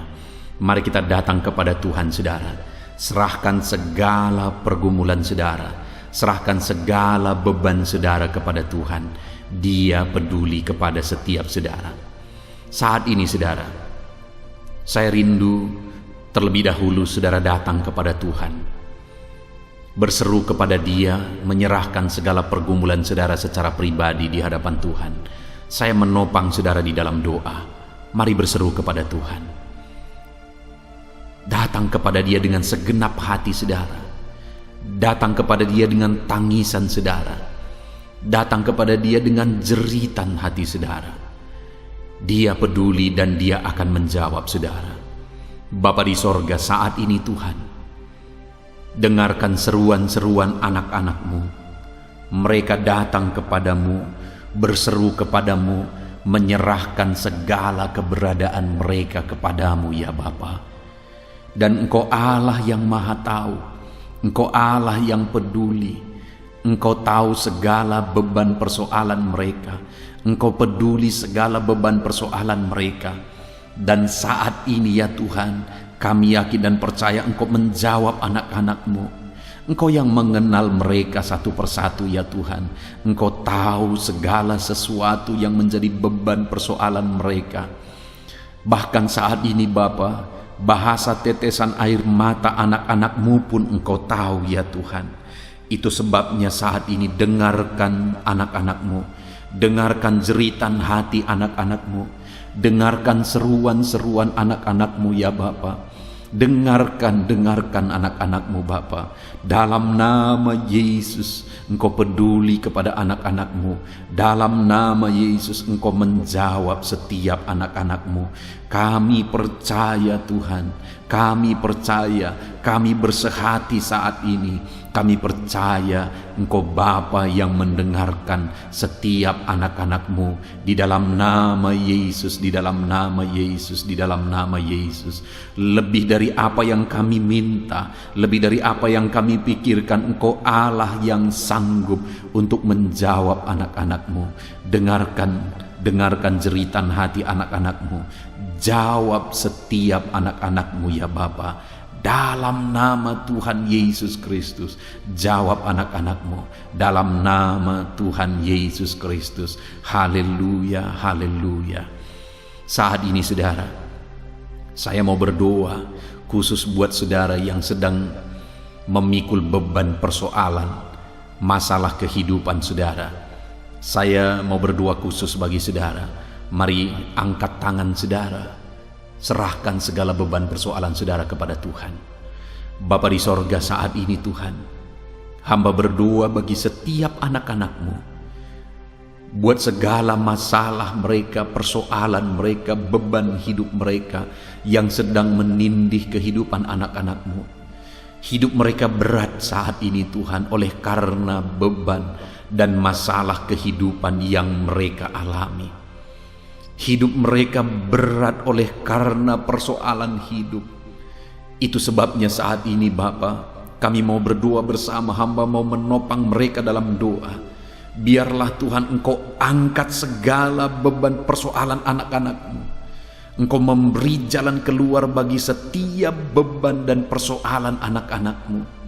[SPEAKER 1] Mari kita datang kepada Tuhan saudara. Serahkan segala pergumulan saudara, serahkan segala beban saudara kepada Tuhan. Dia peduli kepada setiap saudara. Saat ini saudara, saya rindu terlebih dahulu saudara datang kepada Tuhan, berseru kepada Dia, menyerahkan segala pergumulan saudara secara pribadi di hadapan Tuhan. Saya menopang saudara di dalam doa. Mari berseru kepada Tuhan. Datang kepada Dia dengan segenap hati saudara. Datang kepada Dia dengan tangisan saudara. Datang kepada Dia dengan jeritan hati saudara. Dia peduli dan Dia akan menjawab saudara. Bapa di sorga, saat ini Tuhan, dengarkan seruan-seruan anak-anak-Mu. Mereka datang kepadamu, berseru kepadamu, menyerahkan segala keberadaan mereka kepadamu ya Bapa. Dan Engkau Allah yang maha tahu, Engkau Allah yang peduli. Engkau tahu segala beban persoalan mereka, Engkau peduli segala beban persoalan mereka. Dan saat ini ya Tuhan, kami yakin dan percaya Engkau menjawab anak-anak-Mu. Engkau yang mengenal mereka satu persatu ya Tuhan. Engkau tahu segala sesuatu yang menjadi beban persoalan mereka. Bahkan saat ini Bapa, bahasa tetesan air mata anak-anak-Mu pun Engkau tahu ya Tuhan. Itu sebabnya saat ini dengarkan anak-anak-Mu, dengarkan jeritan hati anak-anak-Mu, dengarkan seruan-seruan anak-anak-Mu ya Bapa. Dengarkan anak-anak-Mu Bapa. Dalam nama Yesus Engkau peduli kepada anak-anak-Mu. Dalam nama Yesus Engkau menjawab setiap anak-anak-Mu. Kami percaya Tuhan, kami percaya, kami bersehati saat ini. Kami percaya Engkau Bapa yang mendengarkan setiap anak-anak-Mu. Di dalam nama Yesus, di dalam nama Yesus, di dalam nama Yesus. Lebih dari apa yang kami minta, lebih dari apa yang kami pikirkan, Engkau Allah yang sanggup untuk menjawab anak-anak-Mu. Dengarkan jeritan hati anak-anak-Mu. Jawab setiap anak-anak-Mu ya Bapa. dalam nama Tuhan Yesus Kristus. Jawab anak-anakmu dalam nama Tuhan Yesus Kristus. Haleluya, haleluya. Saat ini saudara, saya mau berdoa khusus buat saudara yang sedang memikul beban persoalan, masalah kehidupan saudara. Saya mau berdoa khusus bagi saudara. Mari angkat tangan saudara, serahkan segala beban persoalan saudara kepada Tuhan. Bapa di sorga, saat ini Tuhan, hamba berdoa bagi setiap anak-anakmu, buat segala masalah mereka, persoalan mereka, beban hidup mereka yang sedang menindih kehidupan anak-anakmu. Hidup mereka berat saat ini Tuhan, oleh karena beban dan masalah kehidupan yang mereka alami. Hidup mereka berat oleh karena persoalan hidup. Itu sebabnya saat ini Bapa, kami mau berdoa bersama, hamba mau menopang mereka dalam doa. Biarlah Tuhan Engkau angkat segala beban persoalan anak-anakmu. Engkau memberi jalan keluar bagi setiap beban dan persoalan anak-anakmu.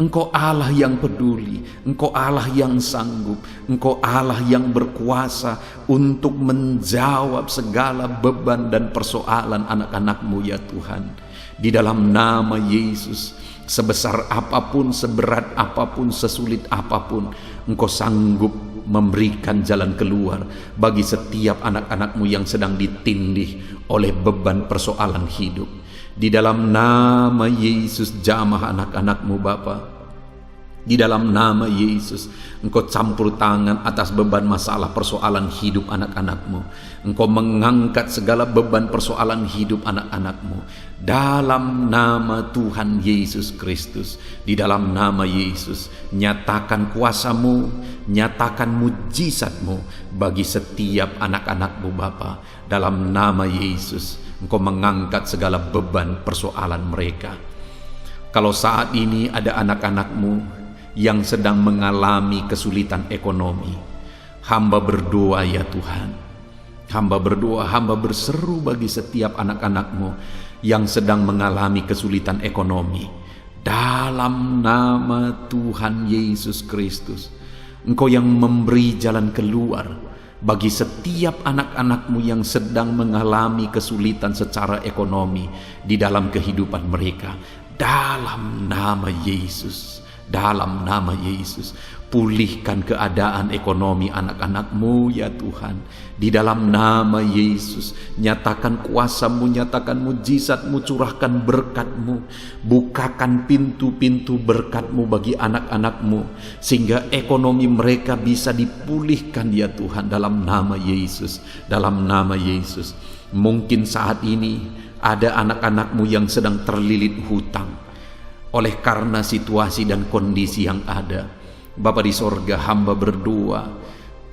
[SPEAKER 1] Engkau Allah yang peduli, Engkau Allah yang sanggup, Engkau Allah yang berkuasa untuk menjawab segala beban dan persoalan anak-anakmu ya Tuhan. Di dalam nama Yesus, sebesar apapun, seberat apapun, sesulit apapun, Engkau sanggup memberikan jalan keluar bagi setiap anak-anakmu yang sedang ditindih oleh beban persoalan hidup. Di dalam nama Yesus, jamah anak-anakmu Bapa. Di dalam nama Yesus, Engkau campur tangan atas beban masalah persoalan hidup anak-anakmu. Engkau mengangkat segala beban persoalan hidup anak-anakmu. Dalam nama Tuhan Yesus Kristus, di dalam nama Yesus, nyatakan kuasa-Mu, nyatakan mujizat-Mu bagi setiap anak-anakmu Bapa. Dalam nama Yesus, Engkau mengangkat segala beban persoalan mereka. Kalau saat ini ada anak-anakmu yang sedang mengalami kesulitan ekonomi, hamba berdoa ya Tuhan. Hamba berdoa, hamba berseru bagi setiap anak-anakmu yang sedang mengalami kesulitan ekonomi. Dalam nama Tuhan Yesus Kristus, Engkau yang memberi jalan keluar bagi setiap anak-anakmu yang sedang mengalami kesulitan secara ekonomi di dalam kehidupan mereka. Dalam nama Yesus, dalam nama Yesus, pulihkan keadaan ekonomi anak-anakmu ya Tuhan. Di dalam nama Yesus, nyatakan kuasa-Mu, nyatakan mujizat-Mu, curahkan berkat-Mu, bukakan pintu-pintu berkat-Mu bagi anak-anakmu, sehingga ekonomi mereka bisa dipulihkan ya Tuhan. Dalam nama Yesus, dalam nama Yesus. Mungkin saat ini ada anak-anakmu yang sedang terlilit hutang oleh karena situasi dan kondisi yang ada. Bapa di sorga, hamba berdoa,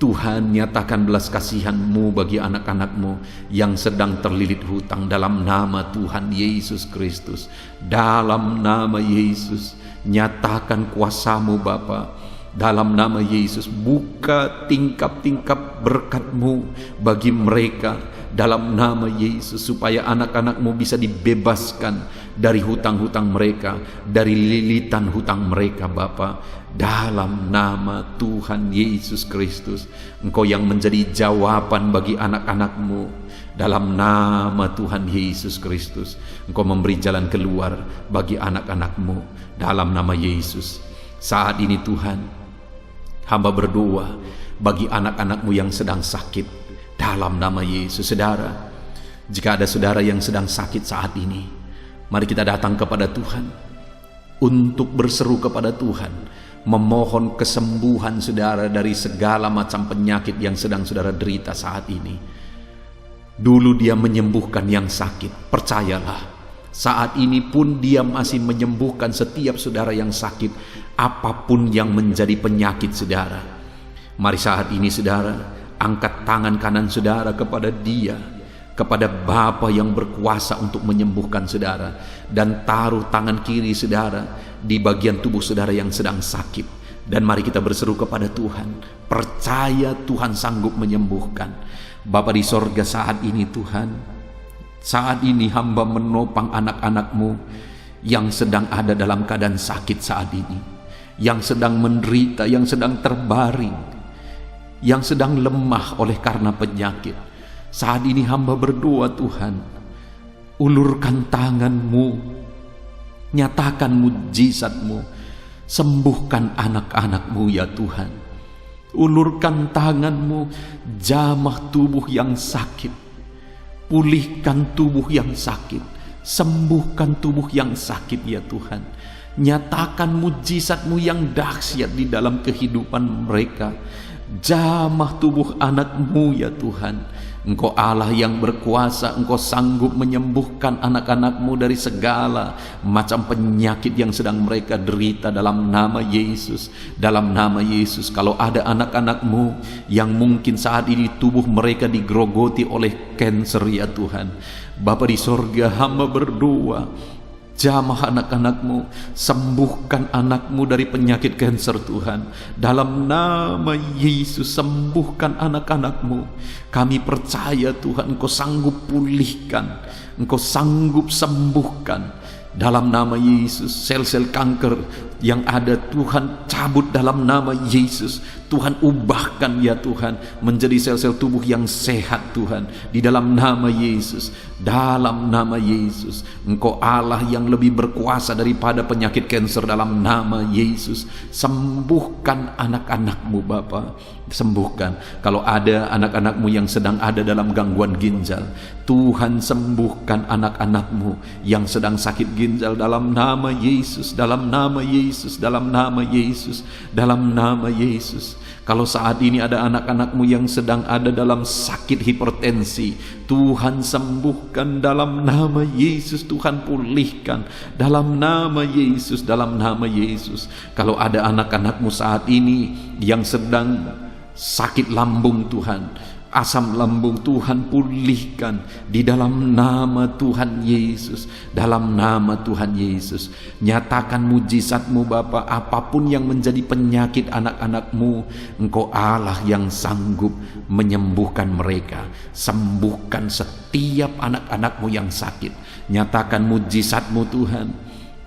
[SPEAKER 1] Tuhan nyatakan belas kasihan-Mu bagi anak-anakmu yang sedang terlilit hutang. Dalam nama Tuhan Yesus Kristus, dalam nama Yesus, nyatakan kuasa-Mu Bapa. Dalam nama Yesus, buka tingkap-tingkap berkat-Mu bagi mereka. Dalam nama Yesus, supaya anak-anakmu bisa dibebaskan dari hutang-hutang mereka, dari lilitan hutang mereka Bapa. Dalam nama Tuhan Yesus Kristus, Engkau yang menjadi jawaban bagi anak-anakmu. Dalam nama Tuhan Yesus Kristus, Engkau memberi jalan keluar bagi anak-anakmu. Dalam nama Yesus, saat ini Tuhan, hamba berdoa bagi anak-anakmu yang sedang sakit. Dalam nama Yesus, saudara, jika ada saudara yang sedang sakit saat ini, mari kita datang kepada Tuhan untuk berseru kepada Tuhan, memohon kesembuhan saudara dari segala macam penyakit yang sedang saudara derita saat ini. Dulu Dia menyembuhkan yang sakit, percayalah, saat ini pun Dia masih menyembuhkan setiap saudara yang sakit, apapun yang menjadi penyakit saudara. Mari saat ini saudara, angkat tangan kanan saudara kepada Dia, kepada Bapa yang berkuasa untuk menyembuhkan saudara, dan taruh tangan kiri saudara di bagian tubuh saudara yang sedang sakit. Dan mari kita berseru kepada Tuhan, percaya Tuhan sanggup menyembuhkan. Bapa di sorga, saat ini Tuhan, saat ini hamba menopang anak-anakmu yang sedang ada dalam keadaan sakit saat ini, yang sedang menderita, yang sedang terbaring, yang sedang lemah oleh karena penyakit. Saat ini hamba berdoa, Tuhan, ulurkan tangan-Mu, nyatakan mujizat-Mu, sembuhkan anak-anak-Mu ya Tuhan. Ulurkan tangan-Mu, jamah tubuh yang sakit, pulihkan tubuh yang sakit, sembuhkan tubuh yang sakit ya Tuhan. Nyatakan mujizat-Mu yang dahsyat di dalam kehidupan mereka. Jamah tubuh anak-Mu ya Tuhan. Engkau Allah yang berkuasa, Engkau sanggup menyembuhkan anak-anak-Mu dari segala macam penyakit yang sedang mereka derita dalam nama Yesus. Dalam nama Yesus, kalau ada anak-anak-Mu yang mungkin saat ini tubuh mereka digerogoti oleh kanker ya Tuhan, Bapa di sorga, hamba berdoa, jamah anak-anak-Mu, sembuhkan anak-Mu dari penyakit kanker Tuhan. Dalam nama Yesus, sembuhkan anak-anak-Mu. Kami percaya Tuhan, Engkau sanggup pulihkan, Engkau sanggup sembuhkan. Dalam nama Yesus, sel-sel kanker yang ada Tuhan cabut dalam nama Yesus. Tuhan ubahkan ya Tuhan menjadi sel-sel tubuh yang sehat Tuhan, di dalam nama Yesus. Dalam nama Yesus, Engkau Allah yang lebih berkuasa daripada penyakit kanker. Dalam nama Yesus, sembuhkan anak-anak-Mu Bapa, sembuhkan. Kalau ada anak-anak-Mu yang sedang ada dalam gangguan ginjal, Tuhan sembuhkan anak-anak-Mu yang sedang sakit ginjal dalam nama Yesus, dalam nama Yesus, dalam nama Yesus, dalam nama Yesus. Kalau saat ini ada anak-anak-Mu yang sedang ada dalam sakit hipertensi, Tuhan sembuhkan dalam nama Yesus. Tuhan pulihkan dalam nama Yesus, dalam nama Yesus. Kalau ada anak-anak-Mu saat ini yang sedang sakit lambung, Tuhan, asam lambung, Tuhan pulihkan di dalam nama Tuhan Yesus. Dalam nama Tuhan Yesus, nyatakan mujizat-Mu Bapa. Apapun yang menjadi penyakit anak-anak-Mu, Engkau Allah yang sanggup menyembuhkan mereka. Sembuhkan setiap anak-anak-Mu yang sakit. Nyatakan mujizat-Mu Tuhan.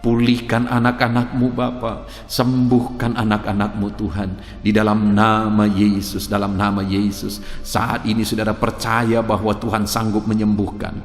[SPEAKER 1] Pulihkan anak-anak-Mu Bapa, sembuhkan anak-anak-Mu Tuhan, di dalam nama Yesus, dalam nama Yesus. Saat ini saudara percaya bahwa Tuhan sanggup menyembuhkan.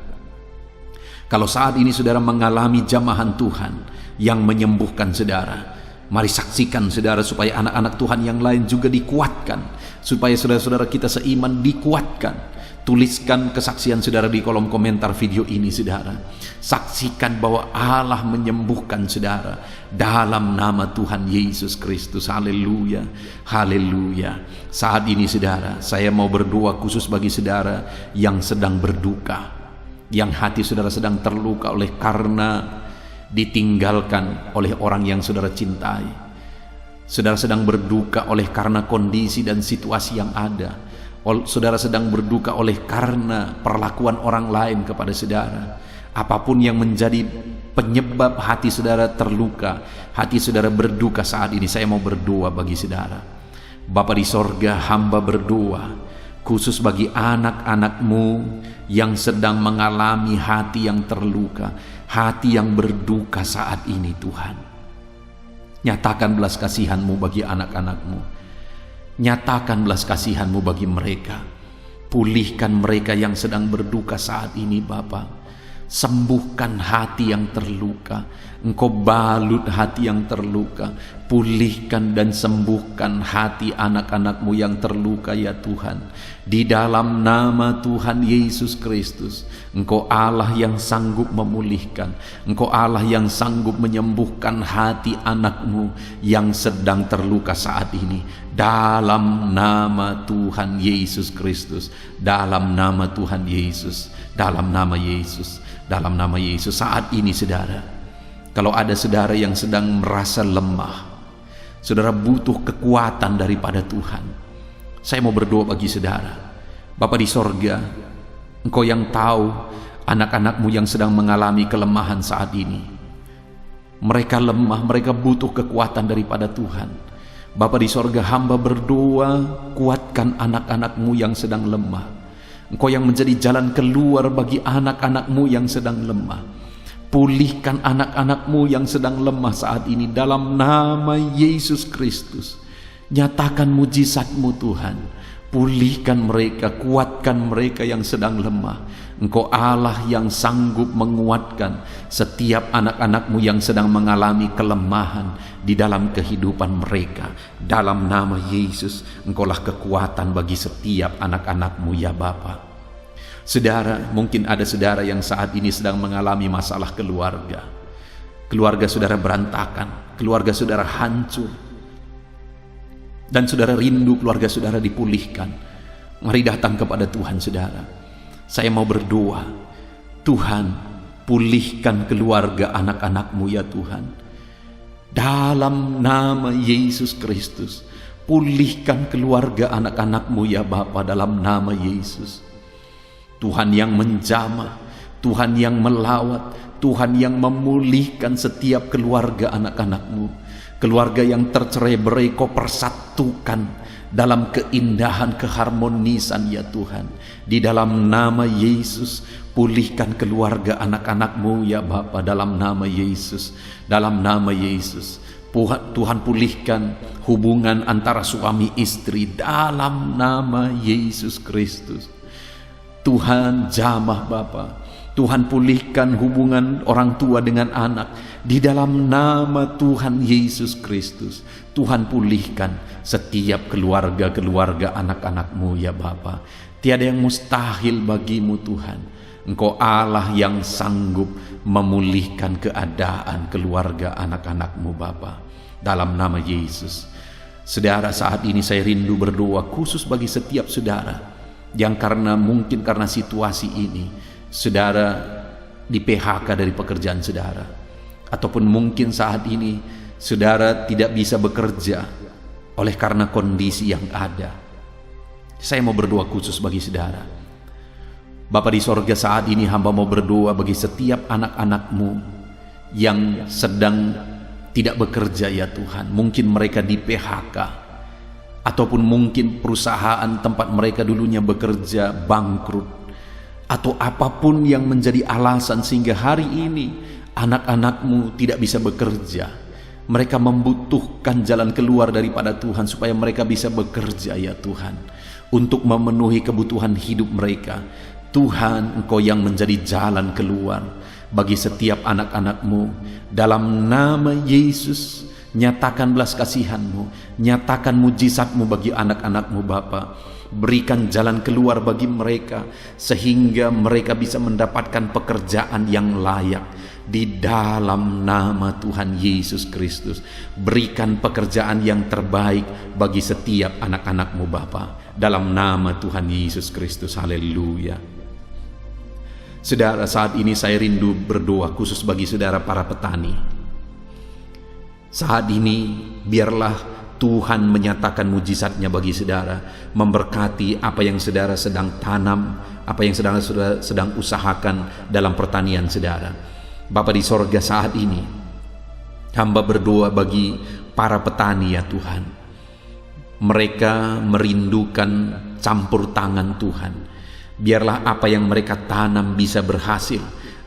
[SPEAKER 1] Kalau saat ini saudara mengalami jamahan Tuhan yang menyembuhkan saudara, mari saksikan saudara, supaya anak-anak Tuhan yang lain juga dikuatkan, supaya saudara-saudara kita seiman dikuatkan. Tuliskan kesaksian saudara di kolom komentar video ini saudara. Saksikan bahwa Allah menyembuhkan saudara dalam nama Tuhan Yesus Kristus. Haleluya, haleluya. Saat ini saudara, saya mau berdoa khusus bagi saudara yang sedang berduka, yang hati saudara sedang terluka oleh karena ditinggalkan oleh orang yang saudara cintai. Saudara sedang berduka oleh karena kondisi dan situasi yang ada. Saudara sedang berduka oleh karena perlakuan orang lain kepada saudara. Apapun yang menjadi penyebab hati saudara terluka, hati saudara berduka saat ini, saya mau berdoa bagi saudara. Bapa di sorga, hamba berdoa khusus bagi anak-anak-Mu yang sedang mengalami hati yang terluka, hati yang berduka saat ini Tuhan. Nyatakan belas kasihan-Mu bagi anak-anak-Mu. Nyatakan belas kasihan-Mu bagi mereka. Pulihkan mereka yang sedang berduka saat ini Bapa. Sembuhkan hati yang terluka. Engkau balut hati yang terluka. Pulihkan dan sembuhkan hati anak-anak-Mu yang terluka ya Tuhan. Di dalam nama Tuhan Yesus Kristus, Engkau Allah yang sanggup memulihkan. Engkau Allah yang sanggup menyembuhkan hati anak-Mu yang sedang terluka saat ini. Dalam nama Tuhan Yesus Kristus, dalam nama Tuhan Yesus, dalam nama Yesus, dalam nama Yesus. Saat ini saudara, kalau ada saudara yang sedang merasa lemah, saudara butuh kekuatan daripada Tuhan, saya mau berdoa bagi saudara. Bapa di sorga, Engkau yang tahu anak-anak-Mu yang sedang mengalami kelemahan saat ini. Mereka lemah, mereka butuh kekuatan daripada Tuhan. Bapa di sorga, hamba berdoa, kuatkan anak-anak-Mu yang sedang lemah. Engkau yang menjadi jalan keluar bagi anak-anak-Mu yang sedang lemah. Pulihkan anak-anak-Mu yang sedang lemah saat ini dalam nama Yesus Kristus. Nyatakan mujizat-Mu Tuhan. Pulihkan mereka, kuatkan mereka yang sedang lemah. Engkau Allah yang sanggup menguatkan setiap anak-anak-Mu yang sedang mengalami kelemahan di dalam kehidupan mereka. Dalam nama Yesus, Engkaulah kekuatan bagi setiap anak-anak-Mu ya Bapa. Saudara, mungkin ada saudara yang saat ini sedang mengalami masalah keluarga. Keluarga saudara berantakan, keluarga saudara hancur, dan saudara rindu keluarga saudara dipulihkan. Mari datang kepada Tuhan saudara. Saya mau berdoa, Tuhan, pulihkan keluarga anak-anak-Mu ya Tuhan. Dalam nama Yesus Kristus, pulihkan keluarga anak-anak-Mu ya Bapa, dalam nama Yesus. Tuhan yang menjamah, Tuhan yang melawat, Tuhan yang memulihkan setiap keluarga anak-anak-Mu. Keluarga yang tercerai-berai Kau persatukan dalam keindahan, keharmonisan ya Tuhan. Di dalam nama Yesus, pulihkan keluarga anak-anak-Mu ya Bapa, dalam nama Yesus. Dalam nama Yesus, Tuhan pulihkan hubungan antara suami istri dalam nama Yesus Kristus. Tuhan jamah Bapa, Tuhan pulihkan hubungan orang tua dengan anak di dalam nama Tuhan Yesus Kristus. Tuhan pulihkan setiap keluarga-keluarga anak-anak-Mu ya Bapa. Tiada yang mustahil bagi-Mu Tuhan. Engkau Allah yang sanggup memulihkan keadaan keluarga anak-anak-Mu Bapa. Dalam nama Yesus. Saudara, saat ini saya rindu berdoa khusus bagi setiap saudara yang mungkin karena situasi ini saudara di PHK dari pekerjaan saudara, ataupun mungkin saat ini saudara tidak bisa bekerja oleh karena kondisi yang ada. Saya mau berdoa khusus bagi saudara. Bapa di sorga, saat ini hamba mau berdoa bagi setiap anak-anak-Mu yang sedang tidak bekerja ya Tuhan. Mungkin mereka di PHK, ataupun mungkin perusahaan tempat mereka dulunya bekerja bangkrut, atau apapun yang menjadi alasan sehingga hari ini anak-anak-Mu tidak bisa bekerja. Mereka membutuhkan jalan keluar daripada Tuhan supaya mereka bisa bekerja ya Tuhan, untuk memenuhi kebutuhan hidup mereka. Tuhan, Engkau yang menjadi jalan keluar bagi setiap anak-anak-Mu. Dalam nama Yesus, nyatakan belas kasihan-Mu, nyatakan mujizat-Mu bagi anak-anak-Mu Bapa. Berikan jalan keluar bagi mereka sehingga mereka bisa mendapatkan pekerjaan yang layak di dalam nama Tuhan Yesus Kristus. Berikan pekerjaan yang terbaik bagi setiap anak-anak-Mu Bapa, dalam nama Tuhan Yesus Kristus. Haleluya. Saudara, saat ini saya rindu berdoa khusus bagi saudara para petani. Saat ini biarlah Tuhan menyatakan mujizat-Nya bagi saudara, memberkati apa yang saudara sedang tanam, apa yang saudara sedang usahakan dalam pertanian saudara. Bapa di sorga, saat ini hamba berdoa bagi para petani ya Tuhan. Mereka merindukan campur tangan Tuhan. Biarlah apa yang mereka tanam bisa berhasil.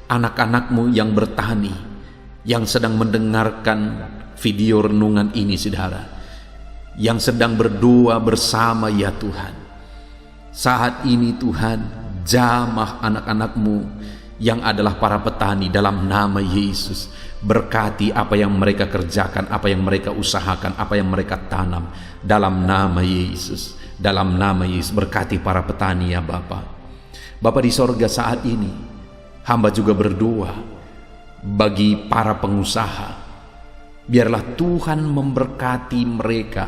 [SPEAKER 1] Anak-anak-Mu yang bertani, yang sedang mendengarkan video renungan ini saudara, yang sedang berdoa bersama ya Tuhan, saat ini Tuhan, jamah anak-anak-Mu yang adalah para petani dalam nama Yesus. Berkati apa yang mereka kerjakan, apa yang mereka usahakan, apa yang mereka tanam dalam nama Yesus. Dalam nama Yesus, berkati para petani ya Bapa. Bapa di sorga, saat ini hamba juga berdoa bagi para pengusaha. Biarlah Tuhan memberkati mereka.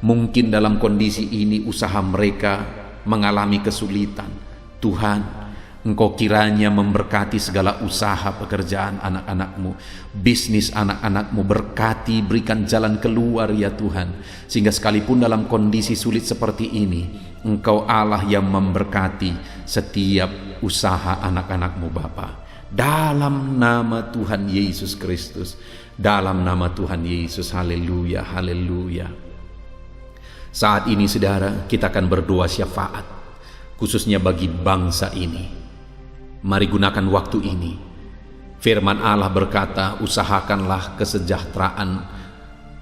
[SPEAKER 1] Mungkin dalam kondisi ini usaha mereka mengalami kesulitan. Tuhan, Engkau kiranya memberkati segala usaha pekerjaan anak-anak-Mu, bisnis anak-anak-Mu. Berkati, berikan jalan keluar ya Tuhan, sehingga sekalipun dalam kondisi sulit seperti ini, Engkau Allah yang memberkati setiap usaha anak-anak-Mu Bapa. Dalam nama Tuhan Yesus Kristus, dalam nama Tuhan Yesus. Haleluya, haleluya. Saat ini saudara, kita akan berdoa syafaat khususnya bagi bangsa ini. Mari gunakan waktu ini Firman Allah berkata, usahakanlah kesejahteraan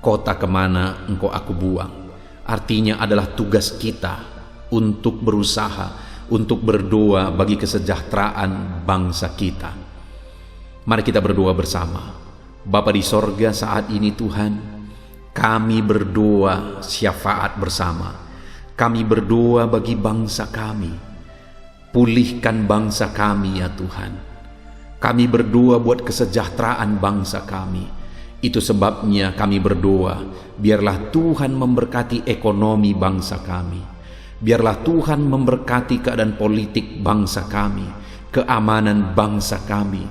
[SPEAKER 1] kota kemana engkau aku buang. Artinya adalah tugas kita untuk berusaha, untuk berdoa bagi kesejahteraan bangsa kita. Mari kita berdoa bersama. Bapa di sorga, saat ini Tuhan, kami berdoa syafaat bersama. Kami berdoa bagi bangsa kami. Pulihkan bangsa kami ya Tuhan. Kami berdoa buat kesejahteraan bangsa kami. Itu sebabnya kami berdoa, biarlah Tuhan memberkati ekonomi bangsa kami. Biarlah Tuhan memberkati keadaan politik bangsa kami, keamanan bangsa kami.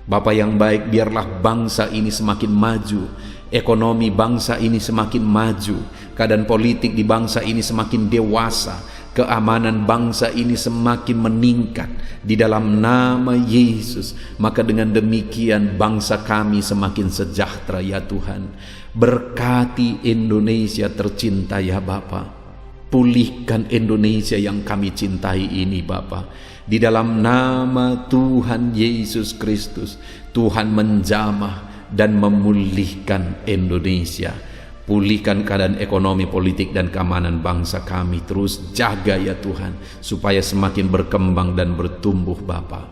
[SPEAKER 1] Bapa yang baik, biarlah bangsa ini semakin maju, ekonomi bangsa ini semakin maju, keadaan politik di bangsa ini semakin dewasa, keamanan bangsa ini semakin meningkat di dalam nama Yesus. Maka dengan demikian bangsa kami semakin sejahtera ya Tuhan. Berkati Indonesia tercinta ya Bapa. Pulihkan Indonesia yang kami cintai ini Bapa. Di dalam nama Tuhan Yesus Kristus, Tuhan menjamah dan memulihkan Indonesia. Pulihkan keadaan ekonomi, politik, dan keamanan bangsa kami. Terus jaga ya Tuhan, supaya semakin berkembang dan bertumbuh Bapa.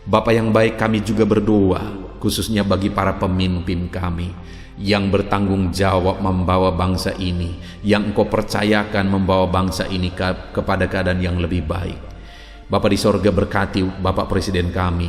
[SPEAKER 1] Bapa yang baik, kami juga berdoa, khususnya bagi para pemimpin kami, yang bertanggung jawab membawa bangsa ini, yang Engkau percayakan membawa bangsa ini kepada keadaan yang lebih baik. Bapa di sorga, berkati Bapak Presiden kami,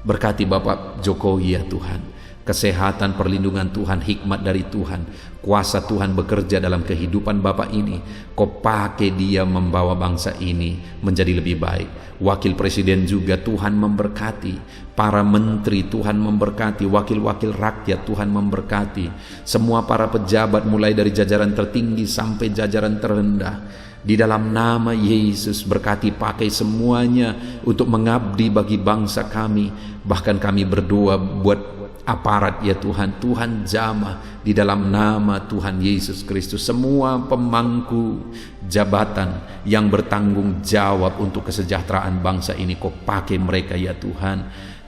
[SPEAKER 1] berkati Bapak Jokowi ya Tuhan. Kesehatan, perlindungan Tuhan, hikmat dari Tuhan, kuasa Tuhan bekerja dalam kehidupan Bapak ini. Kau pakai dia membawa bangsa ini menjadi lebih baik. Wakil Presiden juga Tuhan memberkati, para menteri Tuhan memberkati, wakil-wakil rakyat Tuhan memberkati, semua para pejabat mulai dari jajaran tertinggi sampai jajaran terendah. Di dalam nama Yesus, berkati, pakai semuanya untuk mengabdi bagi bangsa kami. Bahkan kami berdoa buat aparat ya Tuhan, Tuhan jamah di dalam nama Tuhan Yesus Kristus. Semua pemangku jabatan yang bertanggung jawab untuk kesejahteraan bangsa ini, Kau pakai mereka ya Tuhan,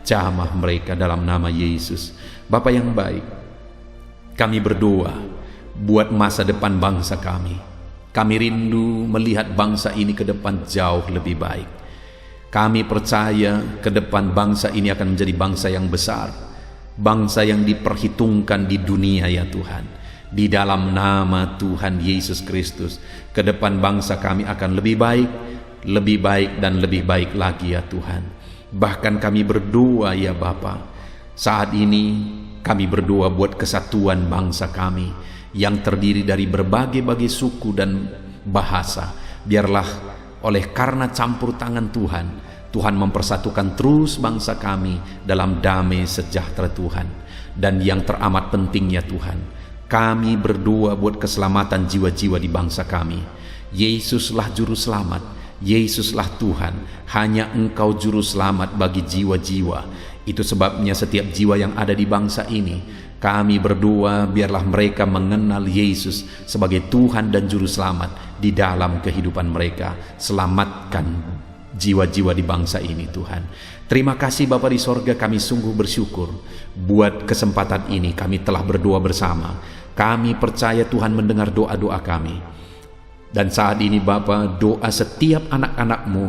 [SPEAKER 1] jamah mereka dalam nama Yesus. Bapa yang baik, kami berdoa buat masa depan bangsa kami. Kami rindu melihat bangsa ini ke depan jauh lebih baik. Kami percaya ke depan bangsa ini akan menjadi bangsa yang besar, bangsa yang diperhitungkan di dunia ya Tuhan. Di dalam nama Tuhan Yesus Kristus, ke depan bangsa kami akan lebih baik dan lebih baik lagi ya Tuhan. Bahkan kami berdoa ya Bapa, saat ini kami berdoa buat kesatuan bangsa kami yang terdiri dari berbagai-bagai suku dan bahasa. Biarlah oleh karena campur tangan Tuhan, Tuhan mempersatukan terus bangsa kami dalam damai sejahtera Tuhan. Dan yang teramat pentingnya Tuhan, kami berdoa buat keselamatan jiwa-jiwa di bangsa kami. Yesuslah juru selamat, Yesuslah Tuhan, hanya Engkau juru selamat bagi jiwa-jiwa. Itu sebabnya setiap jiwa yang ada di bangsa ini, kami berdoa biarlah mereka mengenal Yesus sebagai Tuhan dan juru selamat di dalam kehidupan mereka. Selamatkan jiwa-jiwa di bangsa ini Tuhan. Terima kasih Bapa di sorga, kami sungguh bersyukur buat kesempatan ini. Kami telah berdoa bersama. Kami percaya Tuhan mendengar doa-doa kami. Dan saat ini Bapa, doa setiap anak-anak-Mu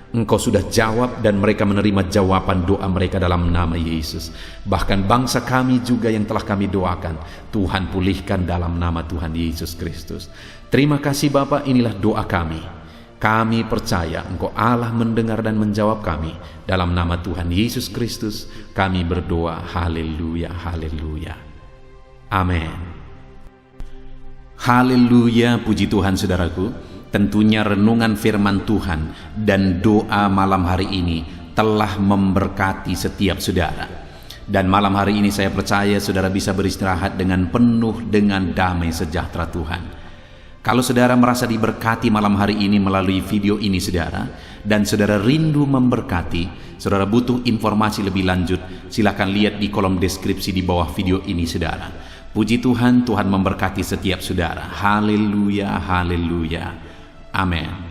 [SPEAKER 1] Engkau sudah jawab, dan mereka menerima jawaban doa mereka dalam nama Yesus. Bahkan bangsa kami juga yang telah kami doakan, Tuhan pulihkan dalam nama Tuhan Yesus Kristus. Terima kasih Bapa, inilah doa kami. Kami percaya Engkau Allah mendengar dan menjawab kami. Dalam nama Tuhan Yesus Kristus kami berdoa. Haleluya, haleluya. Amin. Haleluya, puji Tuhan saudaraku. Tentunya renungan firman Tuhan dan doa malam hari ini telah memberkati setiap saudara. Dan malam hari ini saya percaya saudara bisa beristirahat dengan penuh dengan damai sejahtera Tuhan. Kalau saudara merasa diberkati malam hari ini melalui video ini saudara, dan saudara rindu memberkati, saudara butuh informasi lebih lanjut, silakan lihat di kolom deskripsi di bawah video ini saudara. Puji Tuhan, Tuhan memberkati setiap saudara. Haleluya, haleluya. Amin.